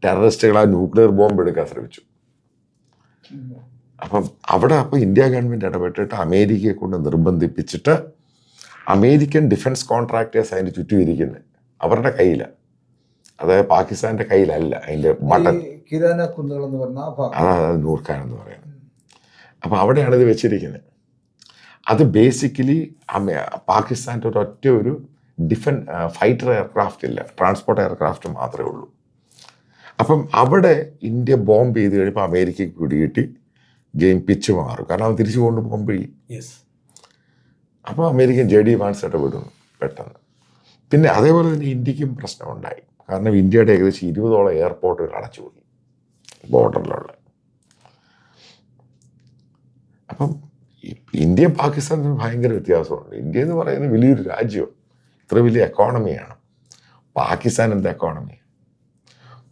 ടെററിസ്റ്റുകൾ ആ ന്യൂക്ലിയർ ബോംബ് എടുക്കാൻ ശ്രമിച്ചു. അപ്പം ഇന്ത്യ ഗവൺമെൻറ് ഇടപെട്ടിട്ട് അമേരിക്കയെ കൊണ്ട് നിർബന്ധിപ്പിച്ചിട്ട് അമേരിക്കൻ ഡിഫൻസ് കോൺട്രാക്ടേഴ്സ് അതിൻ്റെ ചുറ്റും ഇരിക്കുന്നത് അവരുടെ കയ്യിലാണ്. അതായത് പാകിസ്ഥാൻ്റെ കയ്യിലല്ല അതിൻ്റെ ബട്ടൺ. അതാണ് നൂർ ഖാൻ എന്ന് പറയുന്നത്. അപ്പം അവിടെയാണ് ഇത് വെച്ചിരിക്കുന്നത്. അത് ബേസിക്കലി പാകിസ്ഥാൻ്റെ ഒരു ഫൈറ്റർ എയർക്രാഫ്റ്റ് ഇല്ല, ട്രാൻസ്പോർട്ട് എയർക്രാഫ്റ്റ് മാത്രമേ ഉള്ളൂ. അപ്പം അവിടെ ഇന്ത്യ ബോംബ് ചെയ്ത് കഴിയുമ്പോൾ അമേരിക്കയ്ക്ക് പിടികിട്ടി ഗെയിം പിച്ച് മാറും. കാരണം അവൻ തിരിച്ചു കൊണ്ട് ബോംബ് ചെയ്യും. അപ്പോൾ അമേരിക്കൻ JD വാൻസ് ഇടപെടുന്നു പെട്ടെന്ന്. പിന്നെ അതേപോലെ തന്നെ ഇന്ത്യക്കും പ്രശ്നമുണ്ടായി. കാരണം ഇന്ത്യയുടെ ഏകദേശം 20ഓളം എയർപോർട്ടുകൾ അടച്ചുപോയി ബോർഡറിലുള്ള. അപ്പം ഇന്ത്യയും പാകിസ്ഥാനും ഭയങ്കര വ്യത്യാസമുണ്ട്. ഇന്ത്യ എന്ന് പറയുന്നത് വലിയൊരു രാജ്യമാണ്, ഇത്ര വലിയ എക്കോണമിയാണ്. പാകിസ്ഥാൻ എന്താ എക്കോണമി?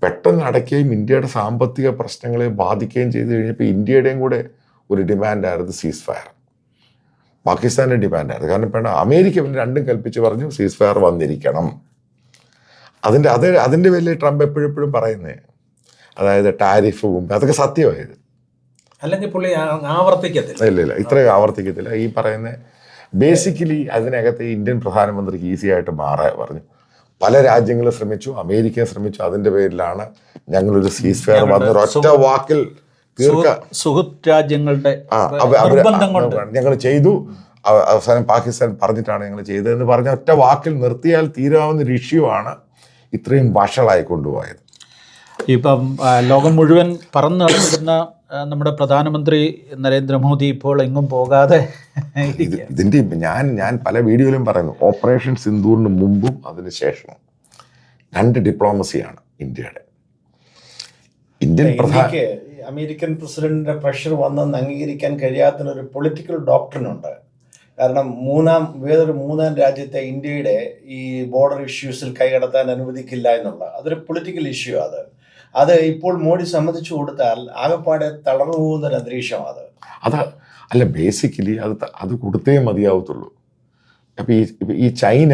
പെട്ടെന്ന് അടയ്ക്കുകയും ഇന്ത്യയുടെ സാമ്പത്തിക പ്രശ്നങ്ങളെ ബാധിക്കുകയും ചെയ്തു കഴിഞ്ഞപ്പോൾ ഇന്ത്യയുടെയും കൂടെ ഒരു ഡിമാൻഡായിരുന്നു സീസ് ഫയർ. പാകിസ്ഥാൻ്റെ ഡിമാൻഡായിരുന്നു. കാരണം വേണ്ട അമേരിക്ക പിന്നെ രണ്ടും കൽപ്പിച്ച് പറഞ്ഞു സീസ് ഫയർ വന്നിരിക്കണം. അതിൻ്റെ പേരിൽ ട്രംപ് എപ്പോഴും പറയുന്നത്, അതായത് ടാരിഫും അതൊക്കെ സത്യമായത്. അല്ലെങ്കിൽ പുള്ളി ആവർത്തിക്കത്തില്ല. ഇല്ല ഇത്രയും ആവർത്തിക്കത്തില്ല. ഈ പറയുന്ന ബേസിക്കലി അതിനകത്ത് ഇന്ത്യൻ പ്രധാനമന്ത്രിക്ക് ഈസി ആയിട്ട് മാറാൻ പറഞ്ഞു. പല രാജ്യങ്ങളും ശ്രമിച്ചു, അമേരിക്ക ശ്രമിച്ചു. അതിൻ്റെ പേരിലാണ് ഞങ്ങളൊരു സീസ് ഫയർ വന്ന് ഒരൊറ്റ വാക്കിൽ സുഹൃത്ത് രാജ്യങ്ങളുടെ ഞങ്ങൾ ചെയ്തു. അവസാനം പാകിസ്ഥാൻ പറഞ്ഞിട്ടാണ് ഞങ്ങൾ ചെയ്തതെന്ന് പറഞ്ഞ ഒറ്റ വാക്കിൽ നിർത്തിയാൽ തീരാവുന്ന ഒരു ഇഷ്യൂ ആണ് ഇത്രയും വഷളായി കൊണ്ടുപോയത്. ഇപ്പം ലോകം മുഴുവൻ പറന്നു നടന്നിരുന്ന നമ്മുടെ പ്രധാനമന്ത്രി നരേന്ദ്രമോദി ഇപ്പോൾ എങ്ങും പോകാതെ ഇതിൻ്റെ ഞാൻ പല വീഡിയോയിലും പറയുന്നു, ഓപ്പറേഷൻ സിന്ദൂറിന് മുമ്പും അതിന് ശേഷവും 2 ഡിപ്ലോമസിയാണ് ഇന്ത്യയുടെ. അമേരിക്കൻ പ്രസിഡന്റിന്റെ പ്രഷർ വന്നെന്ന് അംഗീകരിക്കാൻ കഴിയാത്തൊരു പൊളിറ്റിക്കൽ ഡോക്ട്രിനുണ്ട്. കാരണം വേറൊരു മൂന്നാം രാജ്യത്തെ ഇന്ത്യയുടെ ഈ ബോർഡർ ഇഷ്യൂസിൽ കൈകടത്താൻ അനുവദിക്കില്ല എന്നുള്ള അതൊരു പൊളിറ്റിക്കൽ ഇഷ്യൂ. അത് ഇപ്പോൾ മോഡി സമ്മതിച്ചു കൊടുത്താൽ ആകെപ്പാടെ തളർന്നു പോകുന്നൊരു അന്തരീക്ഷമാണ് അല്ല ബേസിക്കലി അത് കൊടുത്തേ മതിയാവത്തുള്ളൂ. അപ്പം ഈ ചൈന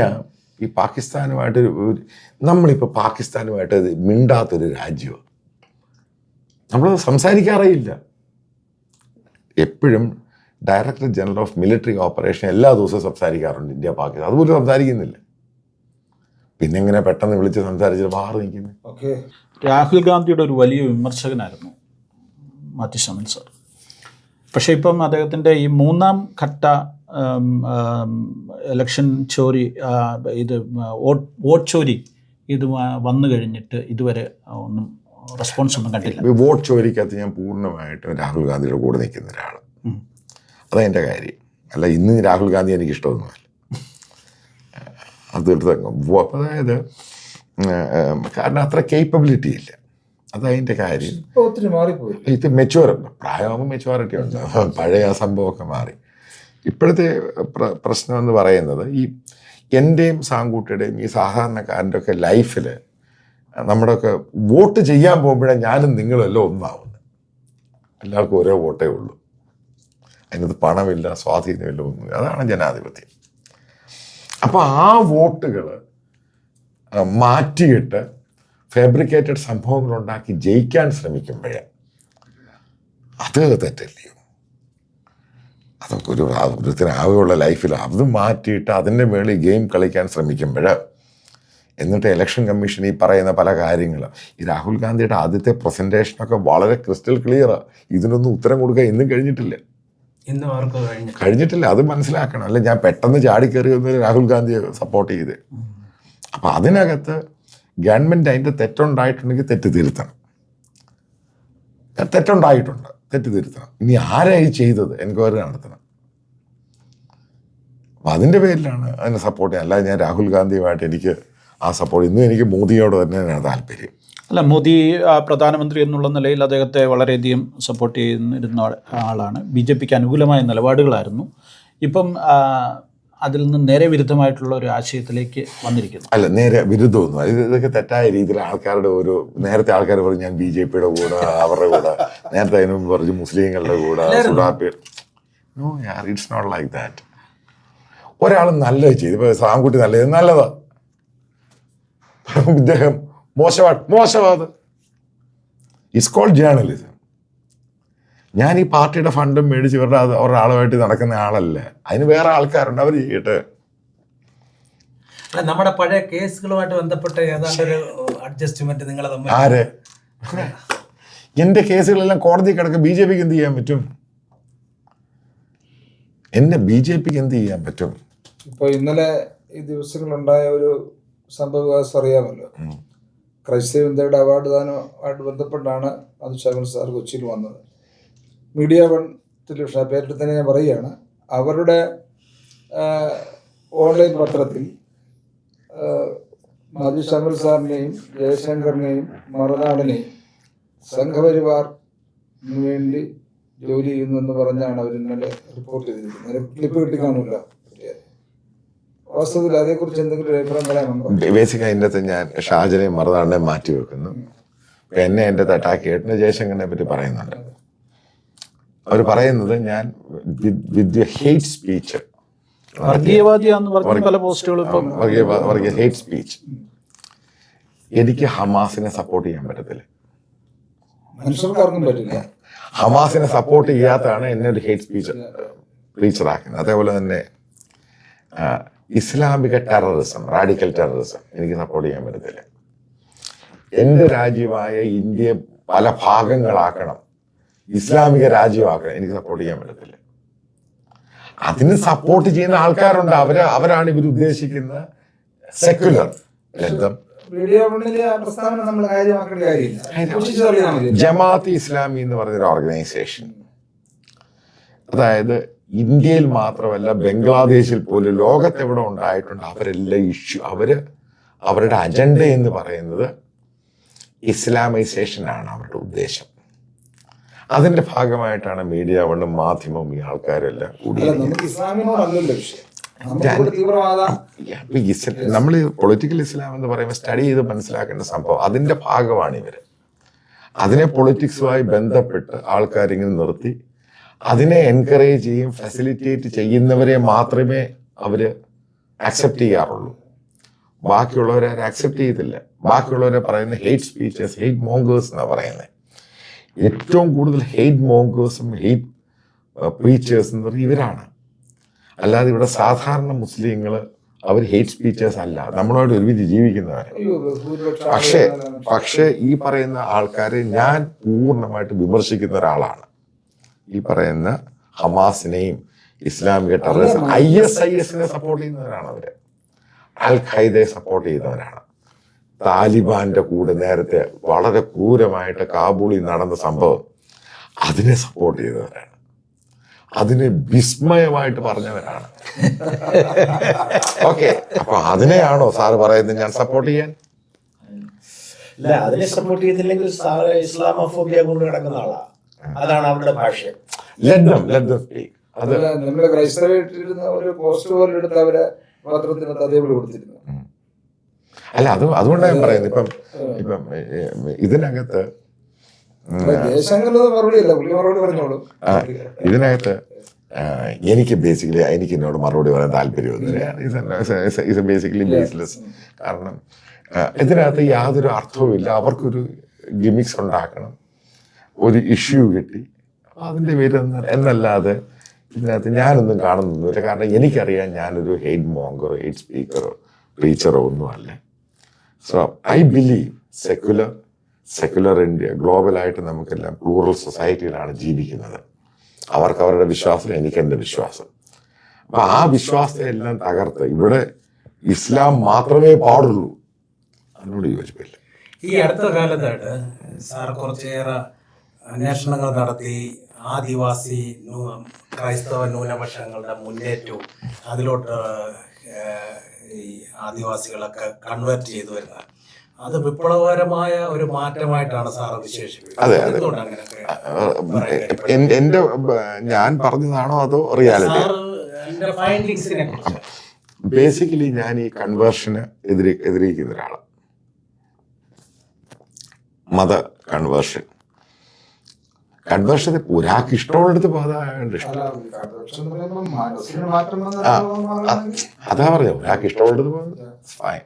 ഈ പാകിസ്ഥാനുമായിട്ട് നമ്മളിപ്പോൾ പാകിസ്ഥാനുമായിട്ട് മിണ്ടാത്തൊരു രാജ്യമാണ്. നമ്മളത് സംസാരിക്കാറേയില്ല. എപ്പോഴും director general of military operation എല്ലാ ദിവസവും സംസാരിക്കാറുണ്ട് ഇന്ത്യ പാകിസ്ഥാൻ, അതുപോലെ സംസാരിക്കുന്നില്ല. പിന്നെ എങ്ങനെ പെട്ടെന്ന് വിളിച്ച് സംസാരിച്ചിട്ട് മാറി നിൽക്കുന്നത്? രാഹുൽ ഗാന്ധിയുടെ ഒരു വലിയ വിമർശകനായിരുന്നു മാത്യു സാമുവൽ സാർ. പക്ഷേ ഇപ്പം അദ്ദേഹത്തിൻ്റെ ഈ 3ാം ഘട്ട ഇലക്ഷൻ ചോരി, ഇത് വോട്ട് ചോരി ഇത് വന്നു കഴിഞ്ഞിട്ട് ഇതുവരെ ഒന്നും റെസ്പോൺസ് ഒന്നും കണ്ടില്ല. വോട്ട് ചോരിക്കകത്ത് ഞാൻ പൂർണ്ണമായിട്ടും രാഹുൽ ഗാന്ധിയുടെ കൂടെ നിൽക്കുന്ന ഒരാൾ. അതെൻ്റെ കാര്യം. അല്ല ഇന്ന് രാഹുൽ ഗാന്ധി എനിക്ക് ഇഷ്ടമൊന്നുമല്ല. അതായത് കാരണം അത്ര കേപ്പബിലിറ്റി ഇല്ല, അതതിൻ്റെ കാര്യം. ഇത് മെച്ചുവർ പ്രായമാകുമ്പോൾ മെച്ചുവാരിറ്റി ഉണ്ട്. പഴയ സംഭവമൊക്കെ മാറി. ഇപ്പോഴത്തെ പ്രശ്നം എന്ന് പറയുന്നത് ഈ എൻ്റെയും സാങ്കൂട്ടിയുടെയും ഈ സാധാരണക്കാരൻ്റെ ഒക്കെ ലൈഫിൽ നമ്മുടെയൊക്കെ വോട്ട് ചെയ്യാൻ പോകുമ്പോഴേ ഞാനും നിങ്ങളും എല്ലാം ഒന്നാവുന്നത്. എല്ലാവർക്കും ഓരോ വോട്ടേ ഉള്ളൂ. അതിനകത്ത് പണമില്ല, സ്വാധീനമില്ല, ഒന്നും. അതാണ് ജനാധിപത്യം. അപ്പോൾ ആ വോട്ടുകൾ മാറ്റിയിട്ട് ഫാബ്രിക്കേറ്റഡ് സംഭവങ്ങളുണ്ടാക്കി ജയിക്കാൻ ശ്രമിക്കുമ്പോഴേ അത് തെറ്റല്ലയോ? അതൊക്കെ ഒരു ആകെയുള്ള ലൈഫിൽ അത് മാറ്റിയിട്ട് അതിൻ്റെ മേളിൽ ഗെയിം കളിക്കാൻ ശ്രമിക്കുമ്പോൾ, എന്നിട്ട് ഇലക്ഷൻ കമ്മീഷൻ ഈ പറയുന്ന പല കാര്യങ്ങളും, ഈ രാഹുൽ ഗാന്ധിയുടെ ആദ്യത്തെ പ്രസൻറ്റേഷനൊക്കെ വളരെ ക്രിസ്റ്റൽ ക്ലിയറാണ്. ഇതിനൊന്നും ഉത്തരം കൊടുക്കാൻ ഇന്നും കഴിഞ്ഞിട്ടില്ല. ഇന്നും അവർക്ക് കഴിഞ്ഞിട്ടില്ല. അത് മനസ്സിലാക്കണം. അല്ല ഞാൻ പെട്ടെന്ന് ചാടിക്കയറി വന്നൊരു രാഹുൽ ഗാന്ധിയെ സപ്പോർട്ട് ചെയ്ത്. അപ്പം അതിനകത്ത് ഗവൺമെൻറ് അതിൻ്റെ തെറ്റുണ്ടായിട്ടുണ്ടെങ്കിൽ തെറ്റ് തിരുത്തണം. തെറ്റുണ്ടായിട്ടുണ്ട്, തെറ്റ് തിരുത്തണം. ഇനി ആരായി ചെയ്തത് എൻക്വയറി നടത്തണം. അപ്പം അതിൻ്റെ പേരിലാണ് അതിനെ സപ്പോർട്ട് ചെയ്യുന്നത്. അല്ലാതെ ഞാൻ രാഹുൽ ഗാന്ധിയുമായിട്ട് എനിക്ക് ആ സപ്പോർട്ട്, ഇന്നും എനിക്ക് മോദിയോട് തന്നെയാണ് താല്പര്യം. അല്ല, മോദി പ്രധാനമന്ത്രി എന്നുള്ള നിലയിൽ അദ്ദേഹത്തെ വളരെയധികം സപ്പോർട്ട് ചെയ്യുന്നിരുന്ന ആളാണ്. BJPക്ക് അനുകൂലമായ നിലപാടുകളായിരുന്നു. ഇപ്പം അതിൽ നിന്ന് നേരെ വിരുദ്ധമായിട്ടുള്ള ഒരു ആശയത്തിലേക്ക് വന്നിരിക്കുന്നു. അല്ല, നേരെ വിരുദ്ധമൊന്നും. ഇതൊക്കെ തെറ്റായ രീതിയിൽ ആൾക്കാരുടെ ഒരു, നേരത്തെ ആൾക്കാർ പറഞ്ഞു ഞാൻ BJPയുടെ കൂടെ, അവരുടെ കൂടെ, നേരത്തെ അതിന് മുമ്പ് പറഞ്ഞു മുസ്ലിങ്ങളുടെ കൂടെ, സുഡാപ്പി. നോ യാർ, ഇറ്റ്സ് നോട്ട് ലൈക്ക് ദാറ്റ്. ഒരാൾ നല്ലത് ചെയ്തു. ഇപ്പോൾ സാംകുട്ടി നല്ലതാ, ഇദ്ദേഹം മോശവാദം. It's called journalism. ഞാൻ ഈ പാർട്ടിയുടെ ഫണ്ടും മേടിച്ച് ഒരാളുമായിട്ട് നടക്കുന്ന ആളല്ല. അതിന് വേറെ ആൾക്കാരുണ്ട്, അവർ ചെയ്യട്ടെ. നമ്മുടെ പഴയ കേസുകളുമായിട്ട് ബന്ധപ്പെട്ട ഏതാണ്ടൊരു അഡ്ജസ്റ്റ്മെന്റ് നിങ്ങളെ തമ്മിൽ ആര്? എൻ്റെ കേസുകളെല്ലാം കോടതി കിടക്കും. BJPക്ക് എന്ത് ചെയ്യാൻ പറ്റും? BJPക്ക് എന്ത് ചെയ്യാൻ പറ്റും? ഇപ്പോൾ ഇന്നലെ ഈ ദിവസങ്ങളുണ്ടായ ഒരു സംഭവവികാസം അറിയാമല്ലോ. ക്രൈസ്തവ ഇന്ത്യയുടെ അവാർഡ് ദാനമായിട്ട് ബന്ധപ്പെട്ടാണ് മധുശാഖൻ സാർ കൊച്ചിയിൽ വന്നത്. മീഡിയ വൺ ടെലിവിഷൻ, ആ പേരിട്ട് തന്നെ ഞാൻ പറയുകയാണ്, അവരുടെ ഓൺലൈൻ പത്രത്തിൽ മധുശാഖൻ സാറിനെയും ജയശങ്കറിനെയും മറുനാടിനെയും സംഘപരിവാറിന് വേണ്ടി ജോലി ചെയ്യുന്നെന്ന് പറഞ്ഞാണ് അവർ ഇന്നലെ റിപ്പോർട്ട് ചെയ്തിരിക്കുന്നത്. ക്ലിപ്പ് കിട്ടി കാണില്ല. വാസ്തവത്തിൽ അതേക്കുറിച്ച് എന്തെങ്കിലും ഒരു അഭിപ്രായം പറയാനുണ്ടോ? ബേസിക്കായി അതിൻ്റെ അകത്ത് ഞാൻ ഷാജനെയും മറുനാടിനെയും മാറ്റി വെക്കുന്നു. എന്നെ എൻ്റെ അറ്റാക്ക് കേട്ടിന് ജയശങ്കറിനെ പറ്റി പറയുന്നുണ്ട്. അവർ പറയുന്നത് ഞാൻ വിത്ത് ഹെയ്റ്റ് സ്പീച്ച്, വർഗീയവാദിയാന്ന് പറഞ്ഞ പല പോസ്റ്റുകളും ഇപ്പം വർഗീയ ഹെയ്റ്റ് സ്പീച്ച്. എനിക്ക് ഹമാസിനെ സപ്പോർട്ട് ചെയ്യാൻ പറ്റത്തില്ല. മനുഷ്യർക്കാർക്കും പറ്റില്ല. ഹമാസിനെ സപ്പോർട്ട് ചെയ്യാത്തതാണ് എന്നെ ഒരു ഹെയ്റ്റ് സ്പീച്ച് ടീച്ചറാക്കുന്നത്. അതേപോലെ തന്നെ ഇസ്ലാമിക ടെററിസം, റാഡിക്കൽ ടെററിസം എനിക്ക് സപ്പോർട്ട് ചെയ്യാൻ പറ്റത്തില്ല. എൻ്റെ രാജ്യമായ ഇന്ത്യയെ പല ഭാഗങ്ങളാക്കണം, ഇസ്ലാമിക രാജ്യമാക്കണം, എനിക്ക് സപ്പോർട്ട് ചെയ്യാൻ പറ്റത്തില്ല. അതിന് സപ്പോർട്ട് ചെയ്യുന്ന ആൾക്കാരുണ്ട്. അവരാണ് ഇവർ ഉദ്ദേശിക്കുന്ന സെക്യുലർ ബന്ധം. ജമാഅത്ത് ഇസ്ലാമി എന്ന് പറഞ്ഞൊരു ഓർഗനൈസേഷൻ, അതായത് ഇന്ത്യയിൽ മാത്രമല്ല ബംഗ്ലാദേശിൽ പോലും ലോകത്തെവിടെ ഉണ്ടായിട്ടുണ്ട്, അവരെല്ലാം അവരുടെ അജണ്ട എന്ന് പറയുന്നത് ഇസ്ലാമൈസേഷനാണ് അവരുടെ ഉദ്ദേശം. അതിന്റെ ഭാഗമായിട്ടാണ് മീഡിയ വണ്ണും മാധ്യമവും ഈ ആൾക്കാരെല്ലാം കൂടി. നമ്മൾ പൊളിറ്റിക്കൽ ഇസ്ലാം എന്ന് പറയുമ്പോൾ സ്റ്റഡി ചെയ്ത് മനസ്സിലാക്കേണ്ട സംഭവം, അതിന്റെ ഭാഗമാണ് ഇവര്. അതിനെ പൊളിറ്റിക്സുമായി ബന്ധപ്പെട്ട് ആൾക്കാരിങ്ങനെ നിർത്തി അതിനെ എൻകറേജ് ചെയ്യും, ഫെസിലിറ്റേറ്റ് ചെയ്യുന്നവരെ മാത്രമേ അവര് അക്സെപ്റ്റ് ചെയ്യാറുള്ളൂ. ബാക്കിയുള്ളവരെ അക്സെപ്റ്റ് ചെയ്തില്ല. ബാക്കിയുള്ളവരെ പറയുന്ന ഹെയ്റ്റ് സ്പീച്ചേഴ്സ്, ഹെയ്റ്റ് മോങ്കേഴ്സ് എന്നാണ് പറയുന്നത്. ഏറ്റവും കൂടുതൽ ഹെയ്റ്റ് മോങ്കേഴ്സും ഹെയ്റ്റ് പ്രീച്ചേഴ്സ് എന്ന് പറയുന്നത് ഇവരാണ്. അല്ലാതെ ഇവിടെ സാധാരണ മുസ്ലിങ്ങൾ അവർ ഹെയ്റ്റ് സ്പീച്ചേഴ്സ് അല്ല, നമ്മളോട് ഒരുമിച്ച് ജീവിക്കുന്നവർ. പക്ഷേ ഈ പറയുന്ന ആൾക്കാരെ ഞാൻ പൂർണ്ണമായിട്ട് വിമർശിക്കുന്ന ഒരാളാണ്. ഈ പറയുന്ന ഹമാസിനെയും ഇസ്ലാമിക ടെററിസം, ISISനെ സപ്പോർട്ട് ചെയ്യുന്നവരാണ് അവര്. അൽ ഖൈദയെ സപ്പോർട്ട് ചെയ്യുന്നവരാണ്. താലിബാന്റെ കൂടെ നേരത്തെ വളരെ ക്രൂരമായിട്ട് കാബൂളിൽ നടന്ന സംഭവം, അതിനെ സപ്പോർട്ട് ചെയ്തവരാണ്. അതിനെ വിസ്മയമായിട്ട് പറഞ്ഞവരാണ്. ഓക്കെ, അപ്പൊ അതിനെയാണോ സാറ് പറയുന്നത് ഞാൻ സപ്പോർട്ട് ചെയ്യാൻ? ഇല്ല, അതിനെ സപ്പോർട്ട് ചെയ്തില്ലെങ്കിൽ സാറ് ഇസ്ലാമോഫോബിയ കൊണ്ട് കിടക്കുന്ന ആളാ. അതാണ് അവരുടെ ഭാഷ്യം. അത് നമ്മുടെ ക്രൈസ്തവ ഒരു പോസ്റ്റ് പോലെ എടുത്ത് അവരെ പത്രത്തിനകത്ത് അതേപോലെ കൊടുത്തിരുന്നു. അല്ല അതുകൊണ്ടാണ് ഞാൻ പറയുന്നത്. ഇപ്പം ഇതിനകത്ത് ജയശങ്കറിന് മറുപടിയല്ല, പുള്ളി മറുപടി പറഞ്ഞോളൂ. ഇതിനകത്ത് എനിക്ക് ബേസിക്കലി എന്നോട് മറുപടി പറയാൻ താല്പര്യമൊന്നുമില്ല. ഇത് ബേസിക്കലി ബേസ്ലെസ്. കാരണം ഇതിനകത്ത് യാതൊരു അർത്ഥവുമില്ല. അവർക്കൊരു ഗിമിക്സ് ഉണ്ടാക്കണം, ഒരു ഇഷ്യൂ കിട്ടി, അതിൻ്റെ പേര് എന്നല്ലാതെ ഇതിനകത്ത് ഞാനൊന്നും കാണുന്നൊന്നുമില്ല. കാരണം എനിക്കറിയാം ഞാനൊരു ഹെയ്റ്റ് മോങ്കറോ ഹെയ്റ്റ് സ്പീക്കറോ പ്രീച്ചറോ ഒന്നുമല്ല. So I believe secular India, ഗ്ലോബലായിട്ട് നമുക്കെല്ലാം പ്ലൂറൽ സൊസൈറ്റിയിലാണ് ജീവിക്കുന്നത്. അവർക്ക് അവരുടെ വിശ്വാസം, എനിക്ക് എൻ്റെ വിശ്വാസം. അപ്പം ആ വിശ്വാസത്തെ എല്ലാം തകർത്ത് ഇവിടെ ഇസ്ലാം മാത്രമേ പാടുള്ളൂ, അതിനോട് യോജിപ്പില്ല. ഈ അടുത്ത കാലത്തായിട്ട് സാർ കുറച്ചേറെ അന്വേഷണങ്ങൾ നടത്തി ആദിവാസി ക്രൈസ്തവ ന്യൂനപക്ഷങ്ങളുടെ മുന്നേറ്റവും അതിലോട്ട് ഈ ആദിവാസികളൊക്കെ കൺവേർട്ട് ചെയ്തു വരുന്നത്, അത് വിപ്ലവകരമായ ഒരു മാറ്റമായിട്ടാണ് സാർ വിശേഷിപ്പിക്കുന്നത്. അതെ. എന്തുകൊണ്ടാണ് എൻ്റെ ഞാൻ പറഞ്ഞതാണോ അതോ റിയാലിറ്റി? ഫൈൻഡിങ്സിനെ കുറിച്ച് ബേസിക്കലി ഞാൻ ഈ കൺവേർഷന് എതിരിക്കുന്ന ഒരാളാണ്. മത കൺവേർഷന് ഒരാൾക്ക് ഇഷ്ടമുള്ളിടത്ത് പോകാതെ ഇഷ്ടം. അതാ പറഞ്ഞ ഒരാൾക്ക് ഇഷ്ടമുള്ളത് ഫൈൻ.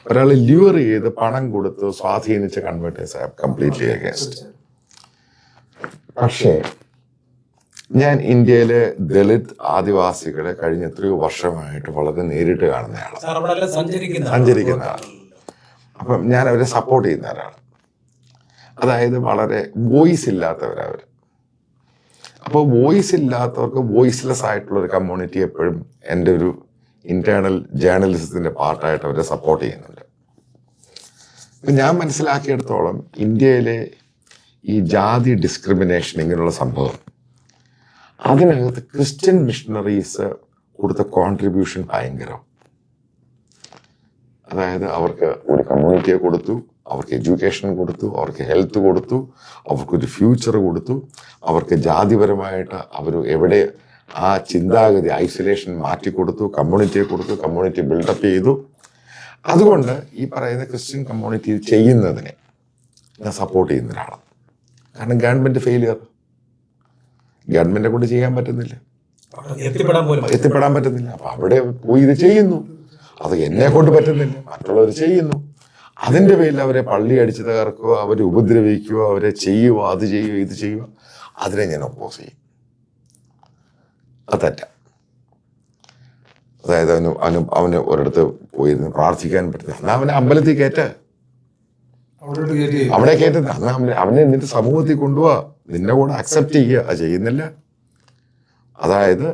ഒരാൾ ല്യൂർ ചെയ്ത് പണം കൊടുത്ത് സ്വാധീനിച്ച് കൺവേർട്ടേഴ്സ് കംപ്ലീറ്റ്ലി അഗേൻസ്റ്റ്. പക്ഷേ ഞാൻ ഇന്ത്യയിലെ ദളിത് ആദിവാസികളെ കഴിഞ്ഞ എത്രയോ വർഷമായിട്ട് വളരെ നേരിട്ട് കാണുന്നയാളാണ്, സഞ്ചരിക്കുന്ന ആൾ. അപ്പം ഞാൻ അവരെ സപ്പോർട്ട് ചെയ്യുന്ന ഒരാളാണ്. അതായത് വളരെ വോയിസ് ഇല്ലാത്തവരവർ. അപ്പോൾ വോയിസ് ഇല്ലാത്തവർക്ക് വോയിസ്ലെസ് ആയിട്ടുള്ള ഒരു കമ്മ്യൂണിറ്റി എപ്പോഴും എൻ്റെ ഒരു ഇന്റേണൽ ജേർണലിസത്തിൻ്റെ പാർട്ടായിട്ട് അവരെ സപ്പോർട്ട് ചെയ്യുന്നുണ്ട്. അപ്പം ഞാൻ മനസ്സിലാക്കിയെടുത്തോളം ഇന്ത്യയിലെ ഈ ജാതി ഡിസ്ക്രിമിനേഷൻ ഇങ്ങനെയുള്ള സംഭവം, അതിനകത്ത് ക്രിസ്ത്യൻ മിഷണറീസ് കൊടുത്ത കോൺട്രിബ്യൂഷൻ ഭയങ്കരം. അതായത് അവർക്ക് ഒരു കമ്മ്യൂണിറ്റിയെ കൊടുത്തു, അവർക്ക് എഡ്യൂക്കേഷൻ കൊടുത്തു, അവർക്ക് ഹെൽത്ത് കൊടുത്തു, അവർക്കൊരു ഫ്യൂച്ചർ കൊടുത്തു, അവർക്ക് ജാതിപരമായിട്ട് അവർ എവിടെ ആ ചിന്താഗതി ഐസൊലേഷൻ മാറ്റിക്കൊടുത്തു, കമ്മ്യൂണിറ്റിയെ കൊടുത്തു, കമ്മ്യൂണിറ്റി ബിൽഡപ്പ് ചെയ്തു. അതുകൊണ്ട് ഈ പറയുന്ന ക്രിസ്ത്യൻ കമ്മ്യൂണിറ്റി ചെയ്യുന്നതിനെ ഞാൻ സപ്പോർട്ട് ചെയ്യുന്ന ഒരാളാണ്. കാരണം ഗവൺമെൻറ് ഫെയിലിയർ, ഗവൺമെൻറ്റിനെ കൊണ്ട് ചെയ്യാൻ പറ്റുന്നില്ല, എത്തിപ്പെടാൻ പറ്റുന്നില്ല. അപ്പം അവിടെ പോയി ഇത് ചെയ്യുന്നു, അത് എന്നെ കൊണ്ട് പറ്റുന്നില്ല, മറ്റുള്ളവർ ചെയ്യുന്നു. അതിൻ്റെ പേരിൽ അവരെ പള്ളി അടിച്ച് തകർക്കുക, അവരെ ഉപദ്രവിക്കുക, അവരെ ചെയ്യുക, അത് ചെയ്യുക, ഇത് ചെയ്യുക, അതിനെ ഞാൻ ഒപ്പോസ് ചെയ്യും. അത് തെറ്റാ. അതായത് അവന് ഒരിടത്ത് പോയിരുന്ന് പ്രാർത്ഥിക്കാൻ പറ്റുന്ന, എന്നാൽ അവനെ അമ്പലത്തിൽ അവിടെ കയറ്റുന്ന, എന്നാൽ അവനെ എന്നിട്ട് സമൂഹത്തിൽ കൊണ്ടുപോവാ, നിന്നെ കൂടെ അക്സെപ്റ്റ് ചെയ്യുക. അത് ചെയ്യുന്നില്ല. അതായത്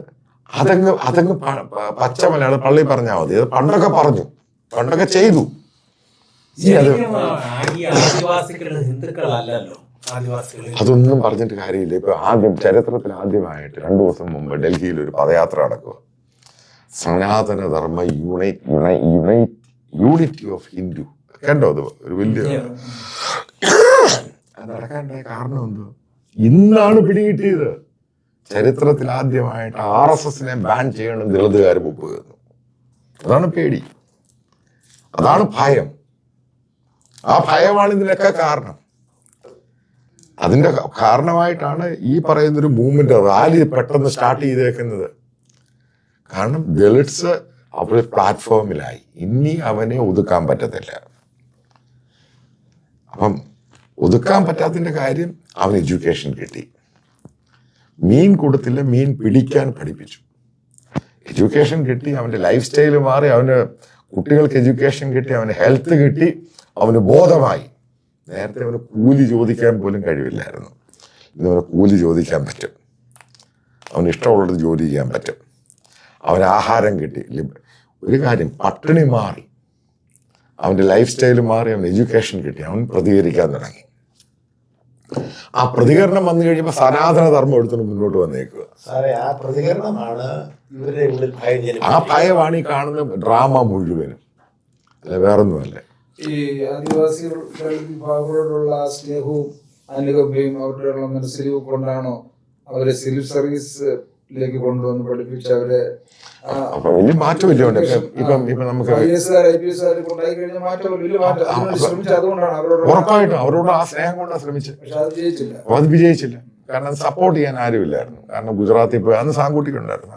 അതങ്ങ് പച്ച മലയാളം പള്ളി പറഞ്ഞാൽ മതി. അത് പണ്ടൊക്കെ ചെയ്തു. അതൊന്നും പറഞ്ഞിട്ട് കാര്യമില്ല. ഇപ്പൊ ചരിത്രത്തിൽ ആദ്യമായിട്ട് 2 ദിവസം മുമ്പ് ഡൽഹിയിൽ ഒരു പദയാത്ര നടക്കുക. സനാതന ധർമ്മ യൂണിറ്റി ഓഫ് ഹിന്ദു. കണ്ടോ? അത് ഒരു വലിയ നടക്കാനുണ്ടായ കാരണം എന്തോ? ഇന്നാണ് പിടികിട്ടിയത്. ചരിത്രത്തിൽ ആദ്യമായിട്ട് RSSനെ ബാൻ ചെയ്യണം ദളിതുകാർ മുമ്പ് കയറുന്നു. അതാണ് പേടി, അതാണ് ഭയം. ആ ഭയമാണ് ഇതിനൊക്കെ കാരണം. അതിന്റെ കാരണമായിട്ടാണ് ഈ പറയുന്നൊരു മൂവ്മെന്റ്, റാലി പെട്ടെന്ന് സ്റ്റാർട്ട് ചെയ്തേക്കുന്നത്. കാരണം ദളിറ്റ്സ് അവർ പ്ലാറ്റ്ഫോമിലായി, ഇനി അവനെ ഒതുക്കാൻ പറ്റത്തില്ല. അപ്പം ഒതുക്കാൻ പറ്റാത്തതിന്റെ കാര്യം, അവന് എഡ്യൂക്കേഷൻ കിട്ടി, മീൻ കൊടുത്തില്ല, മീൻ പിടിക്കാൻ പഠിപ്പിച്ചു. എഡ്യൂക്കേഷൻ കിട്ടി, അവൻ്റെ ലൈഫ് സ്റ്റൈൽ മാറി, അവന് കുട്ടികൾക്ക് എഡ്യൂക്കേഷൻ കിട്ടി, അവന് ഹെൽത്ത് കിട്ടി, അവന് ബോധമായി. നേരത്തെ അവന് കൂലി ചോദിക്കാൻ പോലും കഴിവില്ലായിരുന്നു, ഇന്ന് അവന് കൂലി ചോദിക്കാൻ പറ്റും, അവന് ഇഷ്ടമുള്ളത് ജോലി ചെയ്യാൻ പറ്റും, അവന് ആഹാരം കിട്ടി. ഒരു കാര്യം, പട്ടിണി മാറി, അവൻ്റെ ലൈഫ് സ്റ്റൈൽ മാറി, അവന് എഡ്യൂക്കേഷൻ കിട്ടി, അവൻ പ്രതികരിക്കാൻ തുടങ്ങി. ആ പ്രതികരണം വന്നു കഴിയുമ്പോൾ സനാതന ധർമ്മം എടുത്തുകൊണ്ട് മുന്നോട്ട് വന്നേക്കുക. ആ പ്രതികരണമാണ് ഇവരുടെ ഉള്ളിൽ ഭയം. ആ ഭയമാണ് ഈ കാണുന്ന ഡ്രാമ മുഴുവനും, അല്ല വേറൊന്നുമല്ല. ഈ ആദിവാസികൾ വിഭാഗങ്ങളോടുള്ള സ്നേഹവും അനുകമ്പയും അവരുടെ മനസ്സിലും കൊണ്ടാണോ അവരെ സിവിൽ സർവീസ് ലേക്ക് കൊണ്ടുവന്ന് പഠിപ്പിച്ച് അവരെ അപ്പൊ വലിയ മാറ്റമില്ല. ഇപ്പം നമുക്ക് IAS IPS കൊണ്ടായി കഴിഞ്ഞ മാറ്റം വലിയ മാറ്റം അതിനുവേണ്ടി ശ്രമിച്ചു. അതുകൊണ്ടാണ് അവരോട് ഉറപ്പായിട്ടും അവരോട് ആ സ്നേഹം കൊണ്ടാണ് ശ്രമിച്ചത്. പക്ഷെ അത് ജയിച്ചില്ല. അപ്പൊ അത് വിജയിച്ചില്ല. കാരണം സപ്പോർട്ട് ചെയ്യാൻ ആരുമില്ലായിരുന്നു. കാരണം ഗുജറാത്തിൽ പോയി അന്ന് സാങ്കുട്ടി ഉണ്ടായിരുന്നു.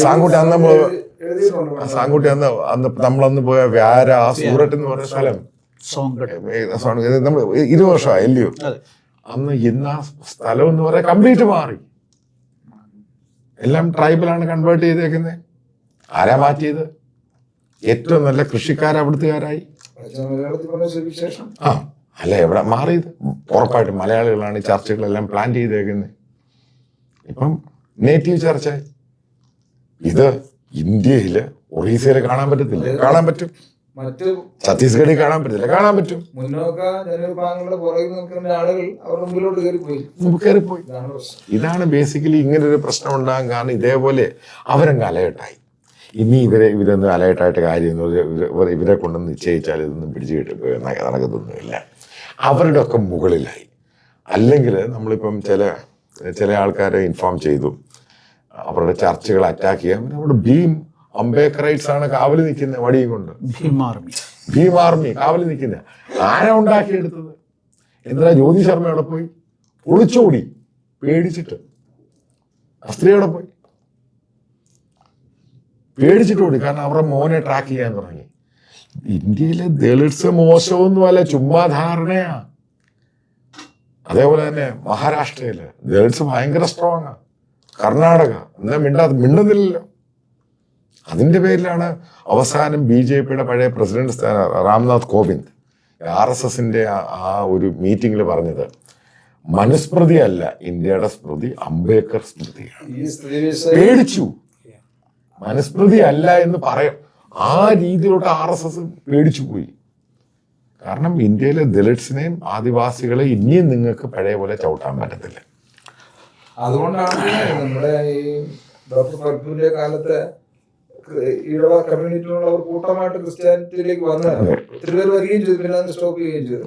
സാങ്കുട്ടി സാങ്കുട്ടി അന്ന് നമ്മളന്ന് പോയ വ്യാര ആ സൂററ്റ് എന്ന് പറയുന്ന സ്ഥലം നമ്മൾ 20 വർഷമായി അല്ലയോ. അന്ന് ഇന്ന് ആ സ്ഥലം എന്ന് പറയാൻ കംപ്ലീറ്റ് മാറി. എല്ലാം ട്രൈബലാണ് കൺവേർട്ട് ചെയ്തേക്കുന്നത്. ആരാ മാറ്റിയത്? ഏറ്റവും നല്ല കൃഷിക്കാർ അവിടുത്തുകാരായി. ആ അല്ല എവിടെ മാറിയത്? ഉറപ്പായിട്ടും മലയാളികളാണ് ഈ ചർച്ചകളെല്ലാം പ്ലാൻ ചെയ്തേക്കുന്നത്. ഇപ്പം നേറ്റീവ് ചർച്ച ഇത് ഇന്ത്യയില് ഒറീസയില് കാണാൻ പറ്റത്തില്ല. കാണാൻ പറ്റും. മറ്റ് ഛത്തീസ്ഗഡിൽ കാണാൻ പറ്റില്ല. കാണാൻ പറ്റും. മുന്നോക്ക ജനവിഭാഗങ്ങളുടെ പുറകിൽ നിൽക്കുന്ന ആളുകൾ അവരുടെ മുമ്പിലോട്ട് കയറിപ്പോയി. ഇതാണ് ബേസിക്കലി ഇങ്ങനെ ഒരു പ്രശ്നം ഉണ്ടാകാൻ കാരണം. ഇതേപോലെ അവരങ്ങ് അലയട്ടായി. ഇനി ഇവരൊന്നും അലയട്ടായിട്ട് കാര്യമൊന്നും ഇവരെ കൊണ്ടൊന്ന് നിശ്ചയിച്ചാൽ ഇതൊന്നും പിടിച്ചു കിട്ടി നടക്കത്തൊന്നുമില്ല. അവരുടെ ഒക്കെ മുകളിലായി. അല്ലെങ്കിൽ നമ്മളിപ്പം ചില ആൾക്കാരെ ഇൻഫോം ചെയ്തു അവരുടെ ചർച്ചകൾ അറ്റാക്ക് ചെയ്യാൻ. നമ്മുടെ അംബേദ്കറൈറ്റ്സ് ആണ് കാവല് നിൽക്കുന്നത് വടിയും കൊണ്ട്. ഭീം ആർമി കാവല് നിൽക്കുന്നത്. ആരാ ഉണ്ടാക്കിയെടുത്തത്? എന്താ ജ്യോതി ശർമ്മ അവിടെ പോയി ഒളിച്ചോടി പേടിച്ചിട്ട്. സ്ത്രീയോടെ പോയി പേടിച്ചിട്ട് ഓടി. കാരണം അവരുടെ മോനെ ട്രാക്ക് ചെയ്യാൻ തുടങ്ങി. ഇന്ത്യയിലെ ദളിറ്റ്സ് മോശമൊന്നും അല്ല, ചുമ്മാ ധാരണയാ. അതേപോലെ തന്നെ മഹാരാഷ്ട്രയില് ദളിറ്റ്സ് ഭയങ്കര സ്ട്രോങ്ങാ. കർണാടക എന്താ മിണ്ടുന്നില്ലല്ലോ. അതിന്റെ പേരിലാണ് അവസാനം BJPയുടെ പഴയ പ്രസിഡന്റ് രാംനാഥ് കോവിന്ദ് RSSന്റെ ആ ഒരു മീറ്റിംഗിൽ പറഞ്ഞത് മനുസ്മൃതി അല്ല ഇന്ത്യയുടെ സ്മൃതി, അംബേദ്കർ സ്മൃതിയാണ്. പേടിച്ചു. മനുസ്മൃതി അല്ല എന്ന് പറയാം. ആ രീതിയിലോട്ട് RSS പേടിച്ചു പോയി. കാരണം ഇന്ത്യയിലെ ദളിറ്റ്സിനെയും ആദിവാസികളെ ഇനിയും നിങ്ങൾക്ക് പഴയ പോലെ ചവിട്ടാൻ പറ്റത്തില്ല. അതുകൊണ്ടാണ് നമ്മുടെ ഈ ഡോക്ടർ പൽപുവിന്റെ കാലത്ത് ഈഴവ കമ്മ്യൂണിറ്റിയിലുള്ളവർ കൂട്ടമായിട്ട് ക്രിസ്ത്യാനിറ്റിയിലേക്ക് വന്നതാണ്. ഒത്തിരി പേര് വരികയും ചെയ്തു, പിന്നെ അതിന് സ്റ്റോപ്പ് ചെയ്യുകയും ചെയ്തു.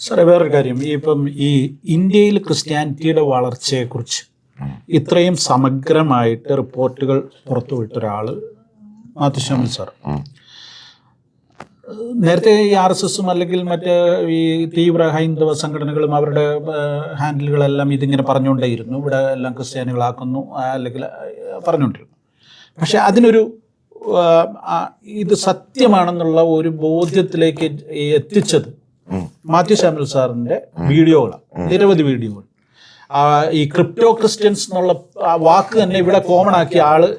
സാറേ വേറൊരു കാര്യം, ഇപ്പം ഈ ഇന്ത്യയിൽ ക്രിസ്ത്യാനിറ്റിയുടെ വളർച്ചയെക്കുറിച്ച് ഇത്രയും സമഗ്രമായിട്ട് റിപ്പോർട്ടുകൾ പുറത്തുവിട്ട ഒരാൾ മാത്യുസ്വാമി സാർ. നേരത്തെ ഈ RSSും അല്ലെങ്കിൽ മറ്റ് ഈ തീവ്ര ഹൈന്ദവ സംഘടനകളും അവരുടെ ഹാൻഡിലുകളെല്ലാം ഇതിങ്ങനെ പറഞ്ഞുകൊണ്ടേയിരുന്നു, ഇവിടെ എല്ലാം ക്രിസ്ത്യാനികളാക്കുന്നു അല്ലെങ്കിൽ പറഞ്ഞുകൊണ്ടിരുന്നു. പക്ഷെ അതിനൊരു ഇത് സത്യമാണെന്നുള്ള ഒരു ബോധ്യത്തിലേക്ക് എത്തിച്ചത് മാത്യുസ്വാമി സാറിൻ്റെ വീഡിയോകളാണ്. നിരവധി വീഡിയോകൾ. ഈ ക്രിപ്റ്റോ ക്രിസ്ത്യൻസ് എന്നുള്ള വാക്ക് തന്നെ ഇവിടെ കോമൺ ആക്കിയ ആള്.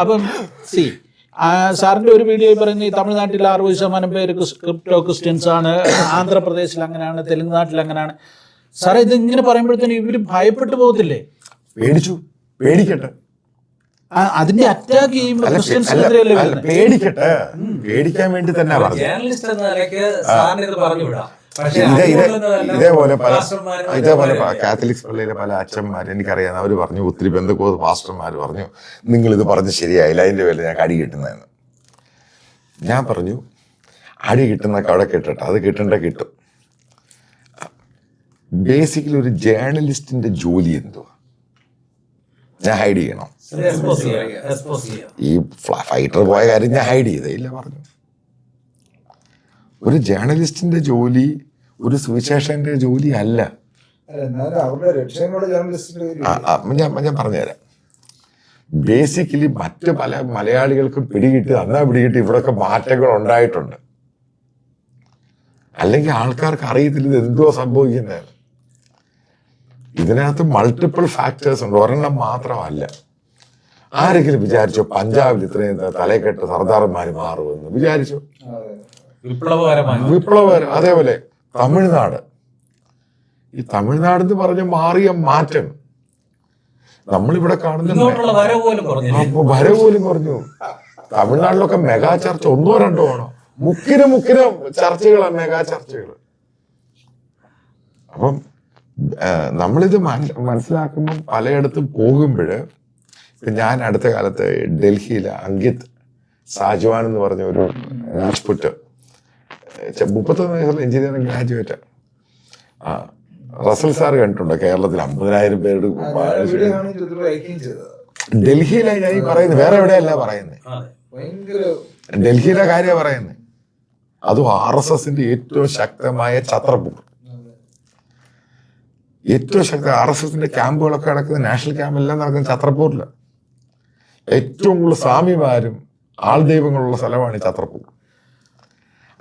അപ്പം സാറിൻ്റെ ഒരു വീഡിയോ പറയുന്നത് ഈ തമിഴ്നാട്ടിൽ 60% പേര് ക്രിപ്റ്റോ ക്രിസ്ത്യൻസ് ആണ്, ആന്ധ്രാപ്രദേശിൽ അങ്ങനെയാണ്, തെലുങ്കാനാട്ടിൽ അങ്ങനെയാണ്. സാറേ ഇതിങ്ങനെ പറയുമ്പോഴത്തേനും ഇവർ ഭയപ്പെട്ടു പോകത്തില്ലേ? പേടിക്കട്ടെ. അതിന്റെ അറ്റാക്ക് ചെയ്യുമ്പോൾ പേടിക്കട്ടെ. പേടിക്കാൻ വേണ്ടി തന്നെ ഇതേപോലെ കാത്തലിക്സ് പള്ളിയിലെ പല അച്ഛന്മാർ എനിക്കറിയാം, അവർ പറഞ്ഞു, ഒത്തിരി ബന്ധുക്കോസ് പാസ്റ്റർമാർ പറഞ്ഞു, നിങ്ങളിത് പറഞ്ഞ് ശരിയായില്ല, അതിൻ്റെ പേരിൽ ഞാൻ അടി കിട്ടുന്നതെന്ന്. ഞാൻ പറഞ്ഞു അടി കിട്ടുന്നൊക്കെ അവിടെ കിട്ടട്ടെ, അത് കിട്ടും. ബേസിക്കലി ഒരു ജേർണലിസ്റ്റിന്റെ ജോലി എന്തുവാ? ഞാൻ ഹൈഡ് ചെയ്യണം? ഈ ഫൈറ്റർ പോയ കാര്യം ഞാൻ ഹൈഡ് ചെയ്തേയില്ല പറഞ്ഞു. ഒരു ജേർണലിസ്റ്റിന്റെ ജോലി ഒരു സുവിശേഷന്റെ ജോലി അല്ല. ഞാൻ പറഞ്ഞുതരാം. ബേസിക്കലി മറ്റ് പല മലയാളികൾക്കും പിടികിട്ടി ഇവിടെയൊക്കെ മാറ്റങ്ങൾ ഉണ്ടായിട്ടുണ്ട്. അല്ലെങ്കിൽ ആൾക്കാർക്ക് അറിയത്തില്ല ഇത് എന്തോ സംഭവിക്കുന്നത്. ഇതിനകത്ത് മൾട്ടിപ്പിൾ ഫാക്ടേഴ്സ് ഉണ്ട്, ഒരെണ്ണം മാത്രമല്ല. ആരെങ്കിലും വിചാരിച്ചോ പഞ്ചാബിൽ ഇത്രയും തലക്കെട്ട് സർദാർമാര് മാറുമെന്ന് വിചാരിച്ചോ? വിപ്ലവകരം. അതേപോലെ തമിഴ്നാട്, ഈ തമിഴ്നാടെന്ന് പറഞ്ഞ മാറിയ മാറ്റം നമ്മളിവിടെ കാണുന്ന വര പോലും കുറഞ്ഞു. തമിഴ്നാട്ടിലൊക്കെ മെഗാ ചർച്ച 1 or 2 ആണോ, മുക്കിന് ചർച്ചകളാണ്, മെഗാ ചർച്ചകൾ. അപ്പം നമ്മളിത് മനസ്സിലാക്കുമ്പോൾ പലയിടത്തും പോകുമ്പോൾ, ഇപ്പം ഞാൻ അടുത്ത കാലത്ത് ഡൽഹിയിലെ അങ്കിത് സാജ്വാൻ എന്ന് പറഞ്ഞ ഒരു രാജ്പുട്ട് 31 വയസ്സുള്ള എഞ്ചിനീയറിംഗ് ഗ്രാജുവേറ്റ്, റസൽ സാർ കണ്ടിട്ടുണ്ടോ കേരളത്തിൽ 50,000 പേരുടെ വീഡിയോ കാണുകയും ചെയ്തിട്ട് അയക്കുകയും ചെയ്തത്. ഡൽഹിയിലാണ് ഞാൻ ഈ പറയുന്നത്, വേറെ എവിടെയല്ല പറയുന്നത്. ഭയങ്കര ഡൽഹിയിലെ കാര്യം പറയുന്നത്. അതും RSSന്റെ ഏറ്റവും ശക്തമായ ഛത്രപൂർ, ഏറ്റവും ശക്ത RSSന്റെ ക്യാമ്പുകളൊക്കെ നടക്കുന്ന നാഷണൽ ക്യാമ്പ് എല്ലാം നടക്കുന്ന ഛത്രപൂരില്. ഏറ്റവും കൂടുതൽ സ്വാമിമാരും ആൾദൈവങ്ങളുള്ള സ്ഥലമാണ് ഈ ഛത്രപൂർ.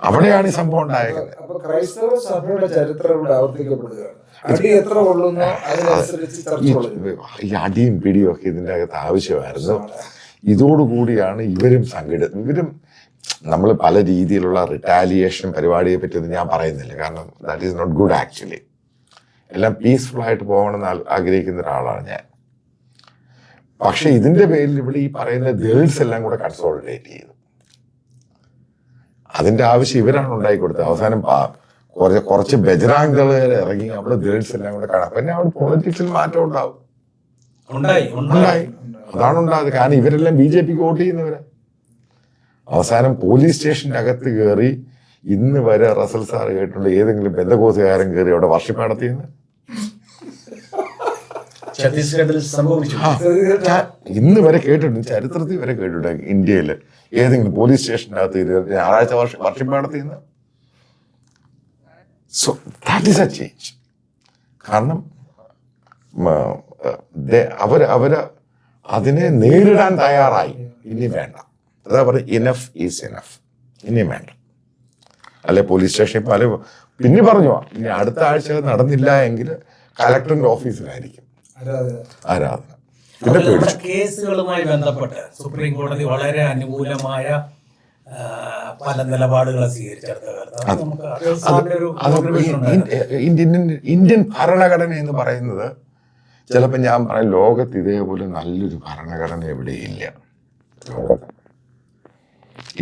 അവിടെയാണ് ഈ സംഭവം ഉണ്ടായത്. അപ്പൊ ക്രൈസ്തവ സഭയുടെ ചരിത്രം ഇവിടെ ആവർത്തിക്കപ്പെടുകയാണ്. അടി എത്ര കൊള്ളുന്നോ അതിനനുസരിച്ച് ചർച്ച കൊള്ളുന്നു. ഈ അടിയും പിടിയും ഒക്കെ ഇതിൻ്റെ അകത്ത് ആവശ്യമായിരുന്നു. ഇതോടുകൂടിയാണ് ഇവരും ഇവരും നമ്മൾ പല രീതിയിലുള്ള റിട്ടാലിയേഷൻ പരിപാടിയെ പറ്റിയൊന്നും ഞാൻ പറയുന്നില്ല, കാരണം that is not good actually. എല്ലാം പീസ്ഫുൾ ആയിട്ട് പോകണമെന്ന് ആഗ്രഹിക്കുന്ന ഒരാളാണ് ഞാൻ. പക്ഷെ ഇതിന്റെ പേരിൽ ഇവിടെ ഈ പറയുന്ന ഗേൾസ് എല്ലാം കൂടെ കൺസോളിഡേറ്റ് ചെയ്തു. അതിന്റെ ആവശ്യം ഇവരാണ് ഉണ്ടാക്കി കൊടുത്തത്. അവസാനം കുറച്ച് ബജറാങ്കള് ഇറങ്ങി അവിടെ ഗേൾസ് എല്ലാം കൂടെ കാണാം. പിന്നെ അവിടെ പൊളിറ്റിക്സിൽ മാറ്റം ഉണ്ടാവും. ഉണ്ടായി. അതാണ് ഉണ്ടായത്. കാരണം ഇവരെല്ലാം BJPക്ക് വോട്ട് ചെയ്യുന്നവരാ. അവസാനം പോലീസ് സ്റ്റേഷന്റെ അകത്ത് കയറി ഇന്ന് വരെ റസൽ സാർ കേട്ടിട്ടുണ്ട് ഏതെങ്കിലും ബന്ധകോസുകാരൻ കയറി അവിടെ വർഷിപ്പ് നടത്തിയെന്ന്? ഛത്തീസ്ഗഡിൽ സംഭവിച്ചു. ഇന്ന് വരെ കേട്ടിട്ടുണ്ട്, ചരിത്രത്തിൽ വരെ കേട്ടിട്ടുണ്ട് ഇന്ത്യയില് ഏതെങ്കിലും പോലീസ് സ്റ്റേഷൻ്റെ അകത്ത് ഞായറാഴ്ച വർഷിപ്പ് നടത്തിയെന്ന്. So that is A change. കാരണം അവര് അതിനെ നേരിടാൻ തയ്യാറായി. ഇനി വേണ്ട, അതാ പറയുക, ഇനഫ് ഈസ് ഇനഫ്, ഇനി വേണ്ട. അല്ലെ പോലീസ് സ്റ്റേഷനിൽ പല പിന്നെ പറഞ്ഞു ഇനി അടുത്ത ആഴ്ച നടന്നില്ല എങ്കിൽ കലക്ടറിന്റെ ഓഫീസിലായിരിക്കും ആരാധന. പിന്നെ പേടിച്ചു. കേസുകളുമായി ബന്ധപ്പെട്ട് സുപ്രീം കോടതി വളരെ അനുകൂലമായ പല നിലപാടുകളെ ഇന്ത്യൻ ഭരണഘടന എന്ന് പറയുന്നത് ചിലപ്പോൾ ഞാൻ പറയും ലോകത്ത് ഇതേപോലെ നല്ലൊരു ഭരണഘടന എവിടെയില്ല.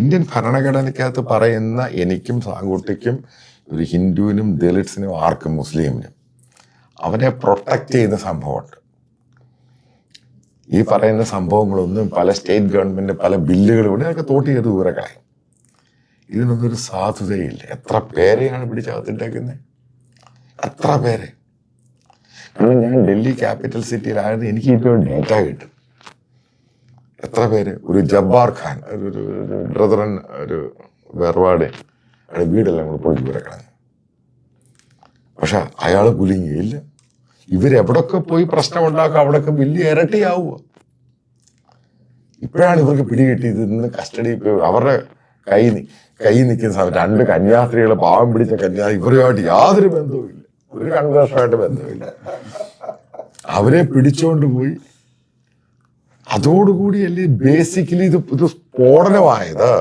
ഇന്ത്യൻ ഭരണഘടനയ്ക്കകത്ത് പറയുന്ന എനിക്കും സാങ്കുട്ടിക്കും ഒരു ഹിന്ദുവിനും ദളിറ്റ്സിനും ആർക്കും മുസ്ലിമിനും അവനെ പ്രൊട്ടക്റ്റ് ചെയ്യുന്ന സംഭവമുണ്ട്. ഈ പറയുന്ന സംഭവങ്ങളൊന്നും പല സ്റ്റേറ്റ് ഗവൺമെന്റ് പല ബില്ലുകളും ഇവിടെയൊക്കെ തോട്ടി ചെയ്ത് ദൂരെ കളയും. ഇതിനൊന്നും ഒരു സാധുതയില്ല. എത്ര പേരെയാണ് പിടിച്ചകത്തിട്ടേക്കുന്നത്, എത്ര പേരെ. കാരണം ഞാൻ ഡൽഹി ക്യാപിറ്റൽ സിറ്റിയിലായത് എനിക്ക് ഇപ്പോൾ ഡേറ്റ കിട്ടും. എത്ര പേര്, ഒരു ജബ്ബാർ ഖാൻ, ഒരു ബ്രദറൻ, ഒരു വേർപാട്, അയാളുടെ വീടെല്ലാം കൂടെ പൊളിച്ച് ദൂരെ കളഞ്ഞു. പക്ഷെ അയാൾ കുലുങ്ങിയില്ല. ഇവരെവിടൊക്കെ പോയി പ്രശ്നം ഉണ്ടാക്കുക അവിടെയൊക്കെ വലിയ ഇരട്ടിയാവുക. ഇപ്പോഴാണ് ഇവർക്ക് പിടികിട്ടിയത്. ഇന്ന് കസ്റ്റഡി അവരുടെ കൈ നിൽക്കുന്ന സമയത്ത് 2 കന്യാസ്ത്രീകളെ പാവം പിടിച്ച ഇവരുമായിട്ട് യാതൊരു ബന്ധവുമില്ല, ഒരു കൺവേർഷനായിട്ട് ബന്ധമില്ല. അവരെ പിടിച്ചോണ്ട് പോയി. അതോടുകൂടിയല്ലേ ബേസിക്കലി ഇത് സ്ഫോടനമായത്.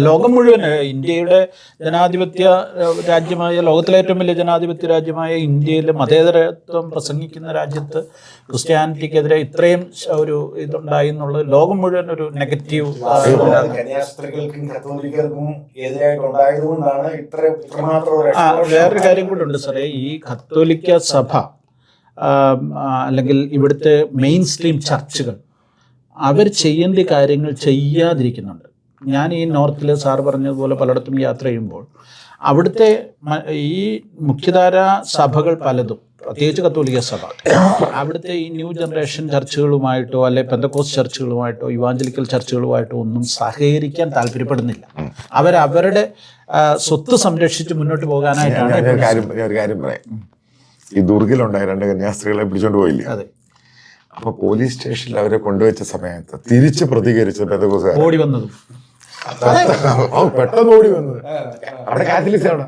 ലോകം മുഴുവൻ ഇന്ത്യയുടെ ജനാധിപത്യ രാജ്യമായ, ലോകത്തിലെ ഏറ്റവും വലിയ ജനാധിപത്യ രാജ്യമായ ഇന്ത്യയിൽ മതേതരത്വം പ്രസംഗിക്കുന്ന രാജ്യത്ത് ക്രിസ്ത്യാനിറ്റിക്കെതിരെ ഇത്രയും ഒരു ഇതുണ്ടായി എന്നുള്ളത് ലോകം മുഴുവൻ ഒരു നെഗറ്റീവ്. കന്യാസ്ത്രീകൾക്കും കത്തോലിക്കർക്കും എതിരായിട്ടുണ്ടായതുകൊണ്ടാണ് വേറൊരു കാര്യം കൂടെ ഉണ്ട് സാറേ. ഈ കത്തോലിക്ക സഭ അല്ലെങ്കിൽ ഇവിടുത്തെ മെയിൻ സ്ട്രീം ചർച്ചുകൾ അവർ ചെയ്യേണ്ട കാര്യങ്ങൾ ചെയ്യാതിരിക്കുന്നുണ്ട്. ഞാൻ ഈ നോർത്തിൽ സാർ പറഞ്ഞതുപോലെ പലയിടത്തും യാത്ര ചെയ്യുമ്പോൾ അവിടുത്തെ ഈ മുഖ്യധാര സഭകൾ പലതും, പ്രത്യേകിച്ച് കത്തോലിക്ക സഭ, അവിടുത്തെ ഈ ന്യൂ ജനറേഷൻ ചർച്ചുകളുമായിട്ടോ അല്ലെ പെന്തക്കോസ്റ്റ് ചർച്ചുകളുമായിട്ടോ ഇവാഞ്ചലിക്കൽ ചർച്ചുകളുമായിട്ടോ ഒന്നും സഹകരിക്കാൻ താല്പര്യപ്പെടുന്നില്ല. അവരവരുടെ സ്വത്ത് സംരക്ഷിച്ച് മുന്നോട്ട് പോകാനായിട്ടാണ്. ഒരു കാര്യം പറയാം. ഈ ദുർഗിലുണ്ടായ 2 കന്യാസ്ത്രീകളെ പിടിച്ചോണ്ട് പോയില്ലേ? അതെ. അപ്പൊ പോലീസ് സ്റ്റേഷനിൽ അവരെ കൊണ്ടുവച്ച സമയത്ത് തിരിച്ച് പ്രതികരിച്ചത് പെന്തക്കോസ്തുകാർ ഓടി വന്നതും പെട്ടെന്ന് ഓടി വന്നത്. അവിടെ കാത്തലിക്സ് അവിടെ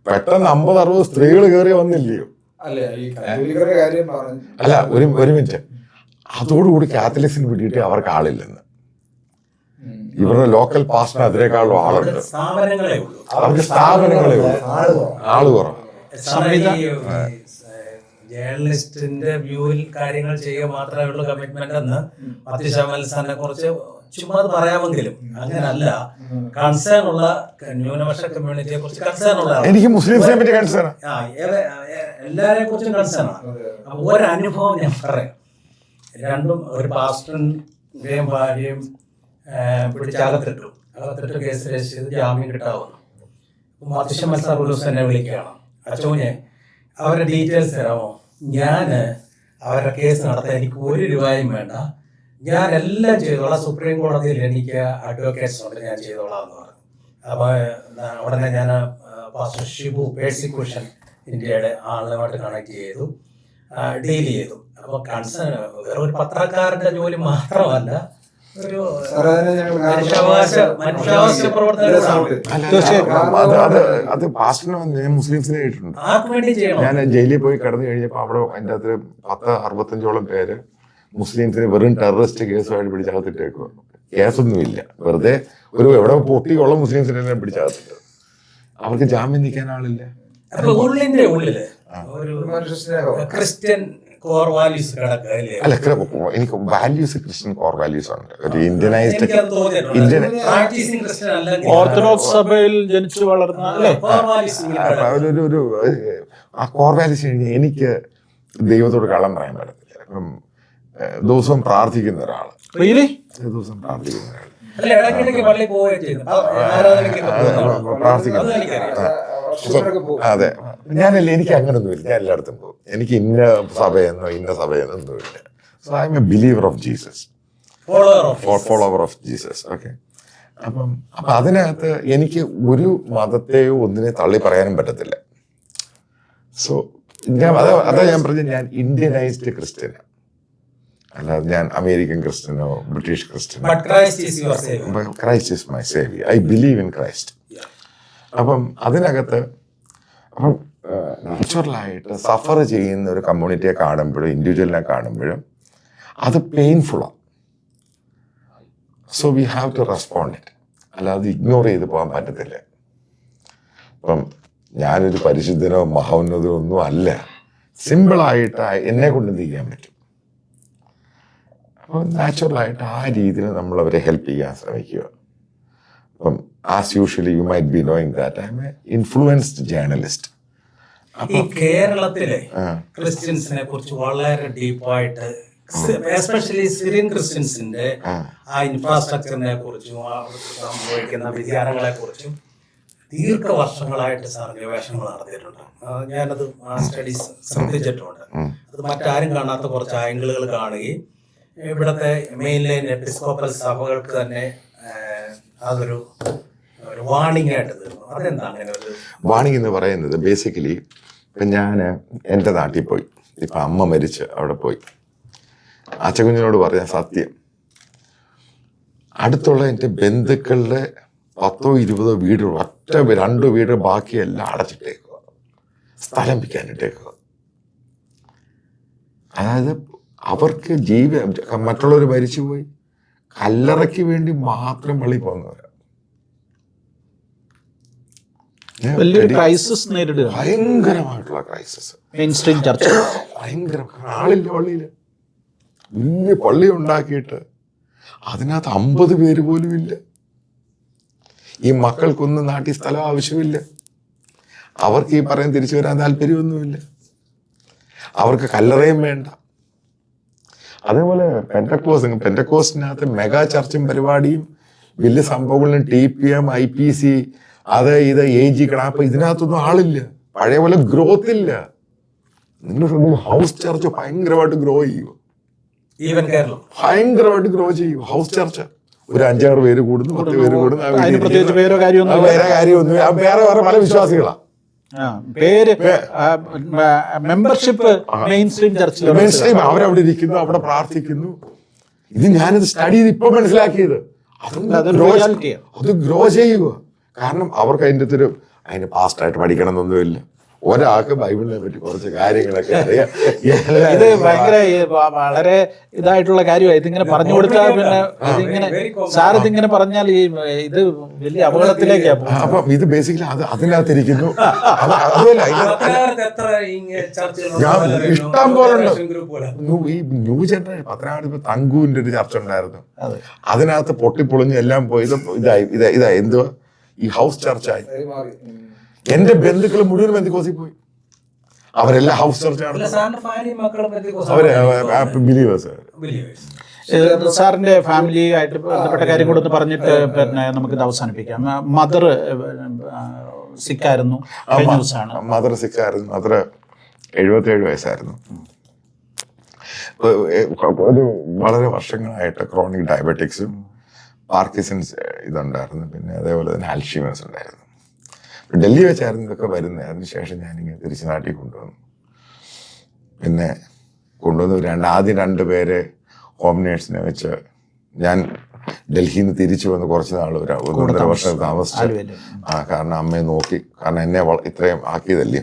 പെട്ടെന്ന് 50-60 സ്ത്രീകൾ കയറി വന്നില്ലയോ? അല്ല, ഒരു മിനിറ്റ്. അതോടുകൂടി കാത്തലിക്സിന് പിടിയിട്ട് അവർക്ക് ആളില്ലെന്ന്. ഇവരുടെ ലോക്കൽ പാസ്റ്റിന് അതിനേക്കാളും ആളുണ്ട്. അവർക്ക് സ്ഥാപനങ്ങളേ ഉള്ളൂ, ആള് കുറവ്. ജേർണലിസ്റ്റിന്റെ വ്യൂവിൽ കാര്യങ്ങൾ ചെയ്യുക മാത്രമേ ഉള്ളൂ കമ്മിറ്റ്മെന്റ് എന്ന് മധ്യശമൽസാനെ കുറിച്ച് ചുമ്മാ പറയാമെങ്കിലും അങ്ങനല്ല. കൺസേൺ ഉള്ള ന്യൂനപക്ഷ കമ്മ്യൂണിറ്റിയെ കുറിച്ച് കൺസേൺ ഉള്ള, എനിക്ക് മുസ്ലിംസിനെ പറ്റി കൺസേൺ, എല്ലാരെ കുറിച്ചും കൺസേൺ ആണ്. ഒരനുഭവം ഞാൻ പറയാം. രണ്ടും ഒരു പാസ്റ്ററിന്റെയും ഭാര്യയും പിടിച്ച് അകത്തിട്ടു കേസ് രജിസ്റ്റർ ചെയ്ത് ജാമ്യം കിട്ടാവുന്നു. മത്സ്യമൽ സാർ ഒരു ദിവസം എന്നെ വിളിക്കുകയാണ്, അച്ചോനെ അവരുടെ ഡീറ്റെയിൽസ് തരാമോ, ഞാൻ അവരുടെ കേസ് നടത്താൻ എനിക്ക് 1 രൂപയും വേണ്ട, ഞാൻ എല്ലാം ചെയ്തോളാം, സുപ്രീം കോടതിയിൽ എനിക്ക് അഡ്വക്കേറ്റ്സ് ഉണ്ട്, ഞാൻ ചെയ്തോളാം എന്ന് പറഞ്ഞു. അപ്പോൾ ഉടനെ ഞാൻ പാസ്റ്റർ ഷിബു പേഴ്സിക്യൂഷൻ ഇന്ത്യയുടെ ആളുമായിട്ട് കണക്ട് ചെയ്തു, ഡീൽ ചെയ്തു. അപ്പോൾ കൺസേൺ വേറെ ഒരു പത്രക്കാരൻ്റെ ജോലി മാത്രമല്ല, ഒരു മനുഷ്യാവകാശ പ്രവർത്തകരാണ്. അത് പാസ്റ്ററിനെ മുസ്ലിംസിനെ ഇട്ടിട്ടുണ്ട്. ആർക്ക് വേണ്ടി ചെയ്യണം? ഞാൻ ജയിലിൽ പോയി കിടന്നു കഴിഞ്ഞപ്പോൾ അവിടെ അതിൻ്റെ അകത്ത് 10-65ഓളം പേര് മുസ്ലിംസിനെ വെറും ടെററിസ്റ്റ് കേസുമായിട്ട് പിടിച്ചകത്തിട്ടേക്കുക. കേസൊന്നുമില്ല, വെറുതെ ഒരു എവിടെ പൊട്ടിയുള്ള മുസ്ലിംസിനെ പിടിച്ചകത്തിട്ട് അവർക്ക് ജാമ്യം നിൽക്കാൻ ആളില്ല. അപ്പൊ ഉള്ളിന്റെ ഉള്ളില് ഒരു ക്രിസ്ത്യൻ കോർ വാല്യൂസ് കിടക്കല്ലേ? അല്ല, എനിക്ക് വാല്യൂസ് ക്രിസ്ത്യൻ കോർ വാല്യൂസ് ഉണ്ട്. ഒരു ഇന്ത്യനൈസ്ഡ് ഇന്ത്യൻ ഓർത്തഡോക്സ് സഭയിൽ ജനിച്ചു വളർന്ന അല്ലേ ഒരു ആ കോർ വാല്യൂസ് എനിക്ക് ദൈവത്തോട് കള്ളം പറയാൻ പറ്റത്തില്ല. ഇപ്പം ദിവസവും പ്രാർത്ഥിക്കുന്ന ഒരാൾ, ദിവസം പ്രാർത്ഥിക്കുന്ന ഒരാൾ, അതെ, ഞാനല്ല, എനിക്ക് അങ്ങനൊന്നുമില്ല. ഞാൻ എല്ലായിടത്തും പോകും. എനിക്ക് ഇന്ന സഭയെന്നോ ഇന്ന സഭയെന്നൊന്നുമില്ല. So I am a believer of Jesus, follower of Jesus. Okay. അപ്പം അതിനകത്ത് എനിക്ക് ഒരു മതത്തെയോ ഒന്നിനെ തള്ളി പറയാനും പറ്റത്തില്ല. സോ അതാ ഞാൻ പറഞ്ഞത്, ഞാൻ ഇന്ത്യനൈസ്ഡ് ക്രിസ്ത്യനാണ്, അല്ലാതെ ഞാൻ American Cristiano British Cristiano. Christ is my Xavier. I believe in Christ. അപ്പം അതിനകത്ത് നാച്ചുറലായിട്ട് സഫർ ചെയ്യുന്ന ഒരു കമ്മ്യൂണിറ്റിയെ കാണുമ്പോഴും ഇൻഡിവിജ്വലിനെ കാണുമ്പോഴും അത് പെയിൻഫുള്ളാണ്. So we have to respond it. അല്ലാതെ ഇഗ്നോർ ചെയ്ത് പോകാൻ പറ്റത്തില്ല. അപ്പം ഞാനൊരു പരിശുദ്ധനോ മഹോന്നതോ ഒന്നും അല്ല. സിമ്പിളായിട്ട് എന്നെ കൊണ്ട് എന്ത് ചെയ്യാൻ പറ്റും. അപ്പോൾ നാച്ചുറലായിട്ട് ആ രീതിയിൽ നമ്മൾ അവരെ ഹെൽപ്പ് ചെയ്യാൻ ശ്രമിക്കുക. അപ്പം as usually you might be knowing that I am A influenced journalist. ഈ കേരളത്തിലെ ക്രിസ്ത്യൻസിനെ കുറിച്ച് വളരെ ഡീപ്പായിട്ട്, എസ്പെഷ്യലി സിറിയൻ ക്രിസ്ത്യൻസിന്റെ ആ ഇൻഫ്രാസ്ട്രക്ചറിനെ കുറിച്ചും സംഭവിക്കുന്ന വ്യതിയാനങ്ങളെ കുറിച്ചും ദീർഘവർഷങ്ങളായിട്ട് സാർ ഗവേഷണങ്ങൾ നടത്തിയിട്ടുണ്ട്. ഞാനത് ആ സ്റ്റഡീസ് ശ്രദ്ധിച്ചിട്ടുണ്ട്. അത് മറ്റാരും കാണാത്ത കുറച്ച് ആംഗിളുകൾ കാണുകയും ഇവിടുത്തെ മെയിൻ ലൈൻ എപ്പിസ്കോപ്പൽ സഭകൾക്ക് തന്നെ അതൊരു വാണിംഗ് ആയിട്ട് തീർന്നു. അതെന്താ അങ്ങനെ ഒരു വാണിംഗ് എന്ന് പറയുന്നത്? ബേസിക്കലി ഇപ്പം ഞാൻ എൻ്റെ നാട്ടിൽ പോയി, ഇപ്പം അമ്മ മരിച്ച് അവിടെ പോയി, അച്ഛകുഞ്ഞിനോട് പറയാൻ സത്യം, അടുത്തുള്ള എൻ്റെ ബന്ധുക്കളുടെ 10-20 വീട്, ഒറ്റ 2 വീട് ബാക്കിയെല്ലാം അടച്ചിട്ടേക്കുക, സ്ഥലം വിൽക്കാനിട്ടേക്കുക. അതായത് അവർക്ക് മറ്റുള്ളവർ മരിച്ചുപോയി, കല്ലറയ്ക്ക് വേണ്ടി മാത്രം പള്ളി പോകുന്നവരാ. വലിയൊരു ക്രൈസിസ് നേരിടുക, ഭയങ്കരമായിട്ടുള്ള ക്രൈസിസ്. മെയിൻ സ്ട്രീം ചർച്ച ഭയങ്കര ആളില്ല പള്ളിയില്. വലിയ പള്ളി ഉണ്ടാക്കിയിട്ട് അതിനകത്ത് 50 പേര് പോലും ഇല്ല. ഈ മക്കൾക്കൊന്നും നാട്ടിൽ സ്ഥലം ആവശ്യമില്ല. അവർക്ക് ഈ പറയാൻ തിരിച്ചു വരാൻ താല്പര്യമൊന്നുമില്ല. അവർക്ക് കല്ലറയും വേണ്ട. അതേപോലെ പെൻറ്റക്കോസ്റ്റിനകത്ത് മെഗാ ചർച്ചും പരിപാടിയും വലിയ സംഭവങ്ങളും TPM IPC അത് ഇത് AG ക്ലാപ്പ്, ഇതിനകത്തൊന്നും ആളില്ല. പഴയ പോലെ ഗ്രോത്ത് ഇല്ല. നിങ്ങൾ ഹൗസ് ചർച്ച് ഭയങ്കരമായിട്ട് ഗ്രോ ചെയ്യുക, ഭയങ്കരമായിട്ട് ഗ്രോ ചെയ്യും. ഹൗസ് ചർച്ച് ഒരു 5-6 പേര് കൂടുന്നു, 10 പേര് കൂടുന്നു. വേറെ കാര്യമൊന്നും വേറെ പല വിശ്വാസികളാണ്. പേര് മെമ്പർഷിപ്പ് മെയിൻ സ്ട്രീം ചർച്ചിൽ, മെയിൻ സ്ട്രീം. അവരവിടെ ഇരിക്കുന്നു, അവിടെ പ്രാർത്ഥിക്കുന്നു. ഇത് ഞാനിത് സ്റ്റഡി ചെയ്ത് ഇപ്പൊ മനസ്സിലാക്കിയത്. അത് ഗ്രോ ചെയ്യുക. കാരണം അവർക്ക് അതിന് പാസ്റ്റായിട്ട് പഠിക്കണം എന്നൊന്നുമില്ല. ഒരാൾക്ക് ബൈബിളിനെ പറ്റി കുറച്ച് കാര്യങ്ങളൊക്കെ അറിയാം. ഇത് ഭയങ്കര വളരെ ഇതായിട്ടുള്ള കാര്യമാണ്. ഇതിങ്ങനെ പറഞ്ഞു കൊടുത്താൽ പിന്നെ ഇതിങ്ങനെ സാർ ഇതിങ്ങനെ പറഞ്ഞാൽ ഇത് വലിയ അപകടത്തിലേക്കാണ് പോകുന്നത്. അപ്പം ഇത് ബേസിക്കലി അതിനകത്തിരിക്കുന്നു. അതുമല്ല, ഇഷ്ടം പോലെ ഈ ന്യൂ ജനറേഷൻ പത്തനാട് ഇപ്പൊ തങ്കുവിന്റെ ഒരു ചർച്ച ഉണ്ടായിരുന്നു. അതിനകത്ത് പൊട്ടിപ്പൊളിഞ്ഞ് എല്ലാം പോയി. ഇതായി എന്തുവാ ഈ ഹൗസ് ചർച്ചായി. എന്റെ ബന്ധുക്കൾ മുഴുവൻ ബന്ധുക്കോസിൽ പോയി. അവരെല്ലാം ഹൗസ് ചർച്ചാണ്. അവര് ബിലീവേഴ്സ്. സാറിന്റെ ഫാമിലി ആയിട്ട് ബന്ധപ്പെട്ട കാര്യം കൂടെ ഒന്ന് പറഞ്ഞിട്ട് പിന്നെ നമുക്കിത് അവസാനിപ്പിക്കാം. മദർ സിക്കായിരുന്നു കഴിഞ്ഞ ദിവസമാണ്. മദർ സിക്കായിരുന്നു. മദർ 77 വയസ്സായിരുന്നു. ഒരു വളരെ വർഷങ്ങളായിട്ട് ക്രോണിക് ഡയബറ്റിക്സും പാർക്കിൻസൺസ് ഇതുണ്ടായിരുന്നു. പിന്നെ അതേപോലെ തന്നെ അൽഷീമേഴ്സ് ഉണ്ടായിരുന്നു. ഡൽഹി വെച്ചായിരുന്നു ഇതൊക്കെ വരുന്നത്. അതിനുശേഷം ഞാനിങ്ങനെ തിരിച്ച് നാട്ടിൽ കൊണ്ടുവന്നു. പിന്നെ കൊണ്ടുവന്ന് ആദ്യം 2 പേരെ ഹോം നേഴ്സിനെ വെച്ച് ഞാൻ ഡൽഹിയിൽ നിന്ന് തിരിച്ചു വന്ന് കുറച്ച് നാൾ 1.5 വർഷം താമസിച്ചു. കാരണം അമ്മയെ നോക്കി, കാരണം എന്നെ ഇത്രയും ആക്കിയതല്ലേ.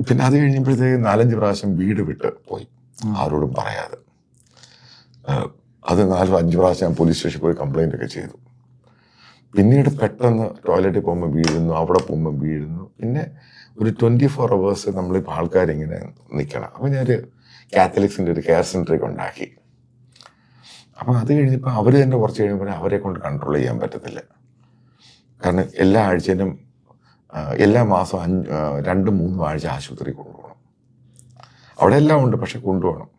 പിന്നെ അത് കഴിഞ്ഞപ്പോഴത്തേക്ക് 4-5 പ്രാവശ്യം വീട് വിട്ട് പോയി, ആരോടും പറയാതെ. അത് 4-5 പ്രാവശ്യം ഞാൻ പോലീസ് സ്റ്റേഷനിൽ പോയി കംപ്ലൈൻ്റ് ഒക്കെ ചെയ്തു. പിന്നീട് പെട്ടെന്ന് ടോയ്ലറ്റിൽ പോകുമ്പോൾ വീഴുന്നു, അവിടെ പോകുമ്പോൾ വീഴുന്നു. പിന്നെ ഒരു 24 hours നമ്മളിപ്പോൾ ആൾക്കാരിങ്ങനെ നിൽക്കണം. അപ്പോൾ ഞാനൊരു കാത്തലിക്സിൻ്റെ ഒരു കെയർ സെൻ്ററൊക്കെ ഉണ്ടാക്കി. അപ്പം അത് കഴിഞ്ഞപ്പോൾ അവർ തന്നെ കുറച്ച് കഴിയുമ്പോൾ അവരെ കൊണ്ട് കൺട്രോൾ ചെയ്യാൻ പറ്റത്തില്ല. കാരണം എല്ലാ ആഴ്ചയിലും എല്ലാ മാസവും 2-3 ആഴ്ച ആശുപത്രി കൊണ്ടുപോകണം. അവിടെ എല്ലാം ഉണ്ട്, പക്ഷെ കൊണ്ടുപോകണം.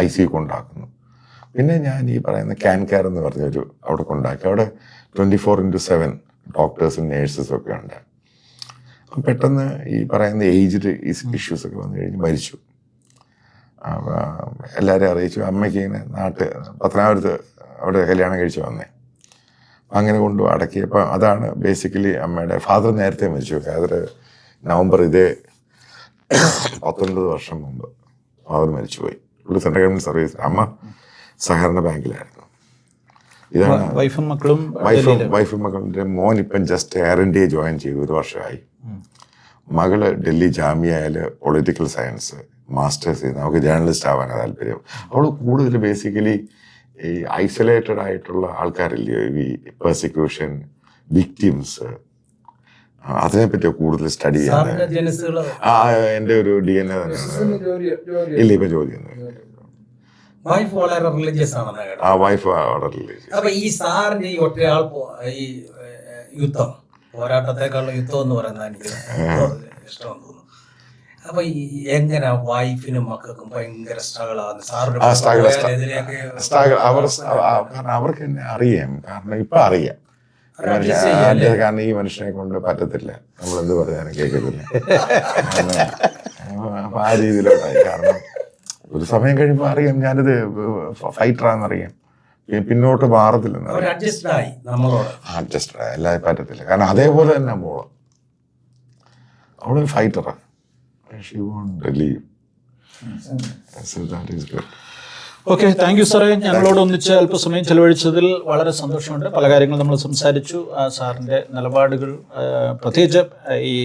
ICU കൊണ്ടാക്കുന്നു. പിന്നെ ഞാൻ ഈ പറയുന്ന ക്യാൻ കെയർ എന്ന് പറഞ്ഞൊരു അവിടെ കൊണ്ടാക്കി. അവിടെ 24/7 ഡോക്ടേഴ്സും നേഴ്സസും ഒക്കെ ഉണ്ട്. അപ്പം പെട്ടെന്ന് ഈ പറയുന്ന ഏജ്ഡ് ഇഷ്യൂസൊക്കെ വന്നു കഴിഞ്ഞ് മരിച്ചു. എല്ലാവരെയും അറിയിച്ചു. അമ്മയ്ക്ക് ഇങ്ങനെ പത്തനാപുരത്ത് അവിടെ കല്യാണം കഴിച്ച് വന്നേ. അങ്ങനെ കൊണ്ടു അടക്കി. അപ്പം അതാണ് ബേസിക്കലി അമ്മയുടെ ഫാദർ നേരത്തെ മരിച്ചു. ഫാദർ നവംബർ 19 വർഷം മുമ്പ് ഫാദർ മരിച്ചുപോയി. പുള്ളി സെൻട്രൽ ഗവൺമെൻറ് സർവീസ്. അമ്മ സഹകരണ ബാങ്കിലായിരുന്നു. ഇതാണ് വൈഫും മക്കളും. വൈഫും മക്കളുടെ മോൻ ഇപ്പം ജസ്റ്റ് എയർ ഇന്ത്യ ജോയിൻ ചെയ്തു, 1 വർഷമായി. മകള് ഡൽഹി ജാമിയയിൽ പൊളിറ്റിക്കൽ സയൻസ് മാസ്റ്റേഴ്സ് ചെയ്യുന്നു. അവൾക്ക് ജേർണലിസ്റ്റ് ആവാനാണ് താല്പര്യം. അവൾ കൂടുതൽ ബേസിക്കലി ഈ ഐസൊലേറ്റഡ് ആയിട്ടുള്ള ആൾക്കാരില്ലയോ, ഈ പെർസിക്യൂഷൻ വിക്ടിംസ്, അതിനെപ്പറ്റി കൂടുതൽ സ്റ്റഡി ചെയ്യാൻ. എൻ്റെ ഒരു DNA തന്നെയാണ്. ഇല്ല, ഇപ്പം ജോലിയൊന്നും. വൈഫ് വളരെ റിലീജിയസ് ആണെന്ന് കേട്ടോ. വൈഫ് വളരെ റിലീജിയസ്. അപ്പൊ ഈ സാറിന്റെ ഈ ഒറ്റയാൾ ഈ യുദ്ധം, പോരാട്ടത്തെക്കാളുള്ള യുദ്ധം എന്ന് പറയുന്നത് എനിക്ക് ഇഷ്ടമെന്ന് തോന്നുന്നു. അപ്പൊ ഈ എങ്ങനെ വൈഫിനും മക്കൾക്കും ഭയങ്കര സ്ട്രഗിളാണ് കാരണം അവർക്ക് തന്നെ അറിയാം. കാരണം ഇപ്പൊ അറിയാം. കാരണം ഈ മനുഷ്യനെ കൊണ്ട് പറ്റത്തില്ല, നമ്മൾ എന്ത് പറഞ്ഞാലും കേൾക്കത്തില്ല. അപ്പൊ ആ രീതിയിലോട്ടായി. കാരണം ഒരു സമയം കഴിയുമ്പോൾ അറിയാം ഞാനിത് ഫൈറ്ററാന്നറിയാം. പിന്നോട്ട് മാറത്തില്ലെന്ന് അഡ്ജസ്റ്റഡ് ആയി. അല്ലാതെ പറ്റത്തില്ല. കാരണം അതേപോലെ തന്നെ മോള്, അവളൊരു ഫൈറ്ററാണ്. She won't leave. So that is good. Okay, thank you സാറേ. ഞങ്ങളോട് ഒന്നിച്ച് അല്പസമയം ചെലവഴിച്ചതിൽ വളരെ സന്തോഷമുണ്ട്. പല കാര്യങ്ങളും നമ്മൾ സംസാരിച്ചു. സാറിൻ്റെ നിലപാടുകൾ, പ്രത്യേകിച്ച് ഈ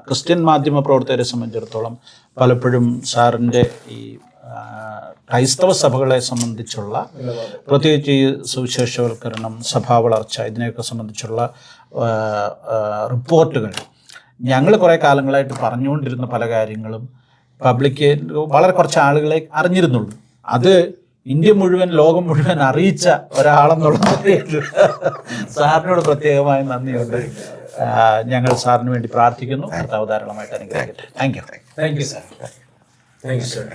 ക്രിസ്ത്യൻ മാധ്യമ പ്രവർത്തകരെ സംബന്ധിച്ചിടത്തോളം പലപ്പോഴും സാറിൻ്റെ ഈ ക്രൈസ്തവ സഭകളെ സംബന്ധിച്ചുള്ള, പ്രത്യേകിച്ച് ഈ സുവിശേഷവൽക്കരണം, സഭാ വളർച്ച, ഇതിനെയൊക്കെ സംബന്ധിച്ചുള്ള റിപ്പോർട്ടുകൾ ഞങ്ങൾ കുറേ കാലങ്ങളായിട്ട് പറഞ്ഞുകൊണ്ടിരുന്ന പല കാര്യങ്ങളും പബ്ലിക്ക് വളരെ കുറച്ച് ആളുകളെ അറിഞ്ഞിരുന്നുള്ളൂ. അത് ഇന്ത്യ മുഴുവൻ, ലോകം മുഴുവൻ അറിയിച്ച ഒരാളെന്നുള്ള സാറിനോട് പ്രത്യേകമായി നന്ദിയുണ്ട്. ഞങ്ങൾ സാറിന് വേണ്ടി പ്രാർത്ഥിക്കുന്നു. കർത്താവ് ധാരാളമായിട്ട് അനുഗ്രഹിക്കട്ടെ. Thank you. Thank you sir. Thank you sir.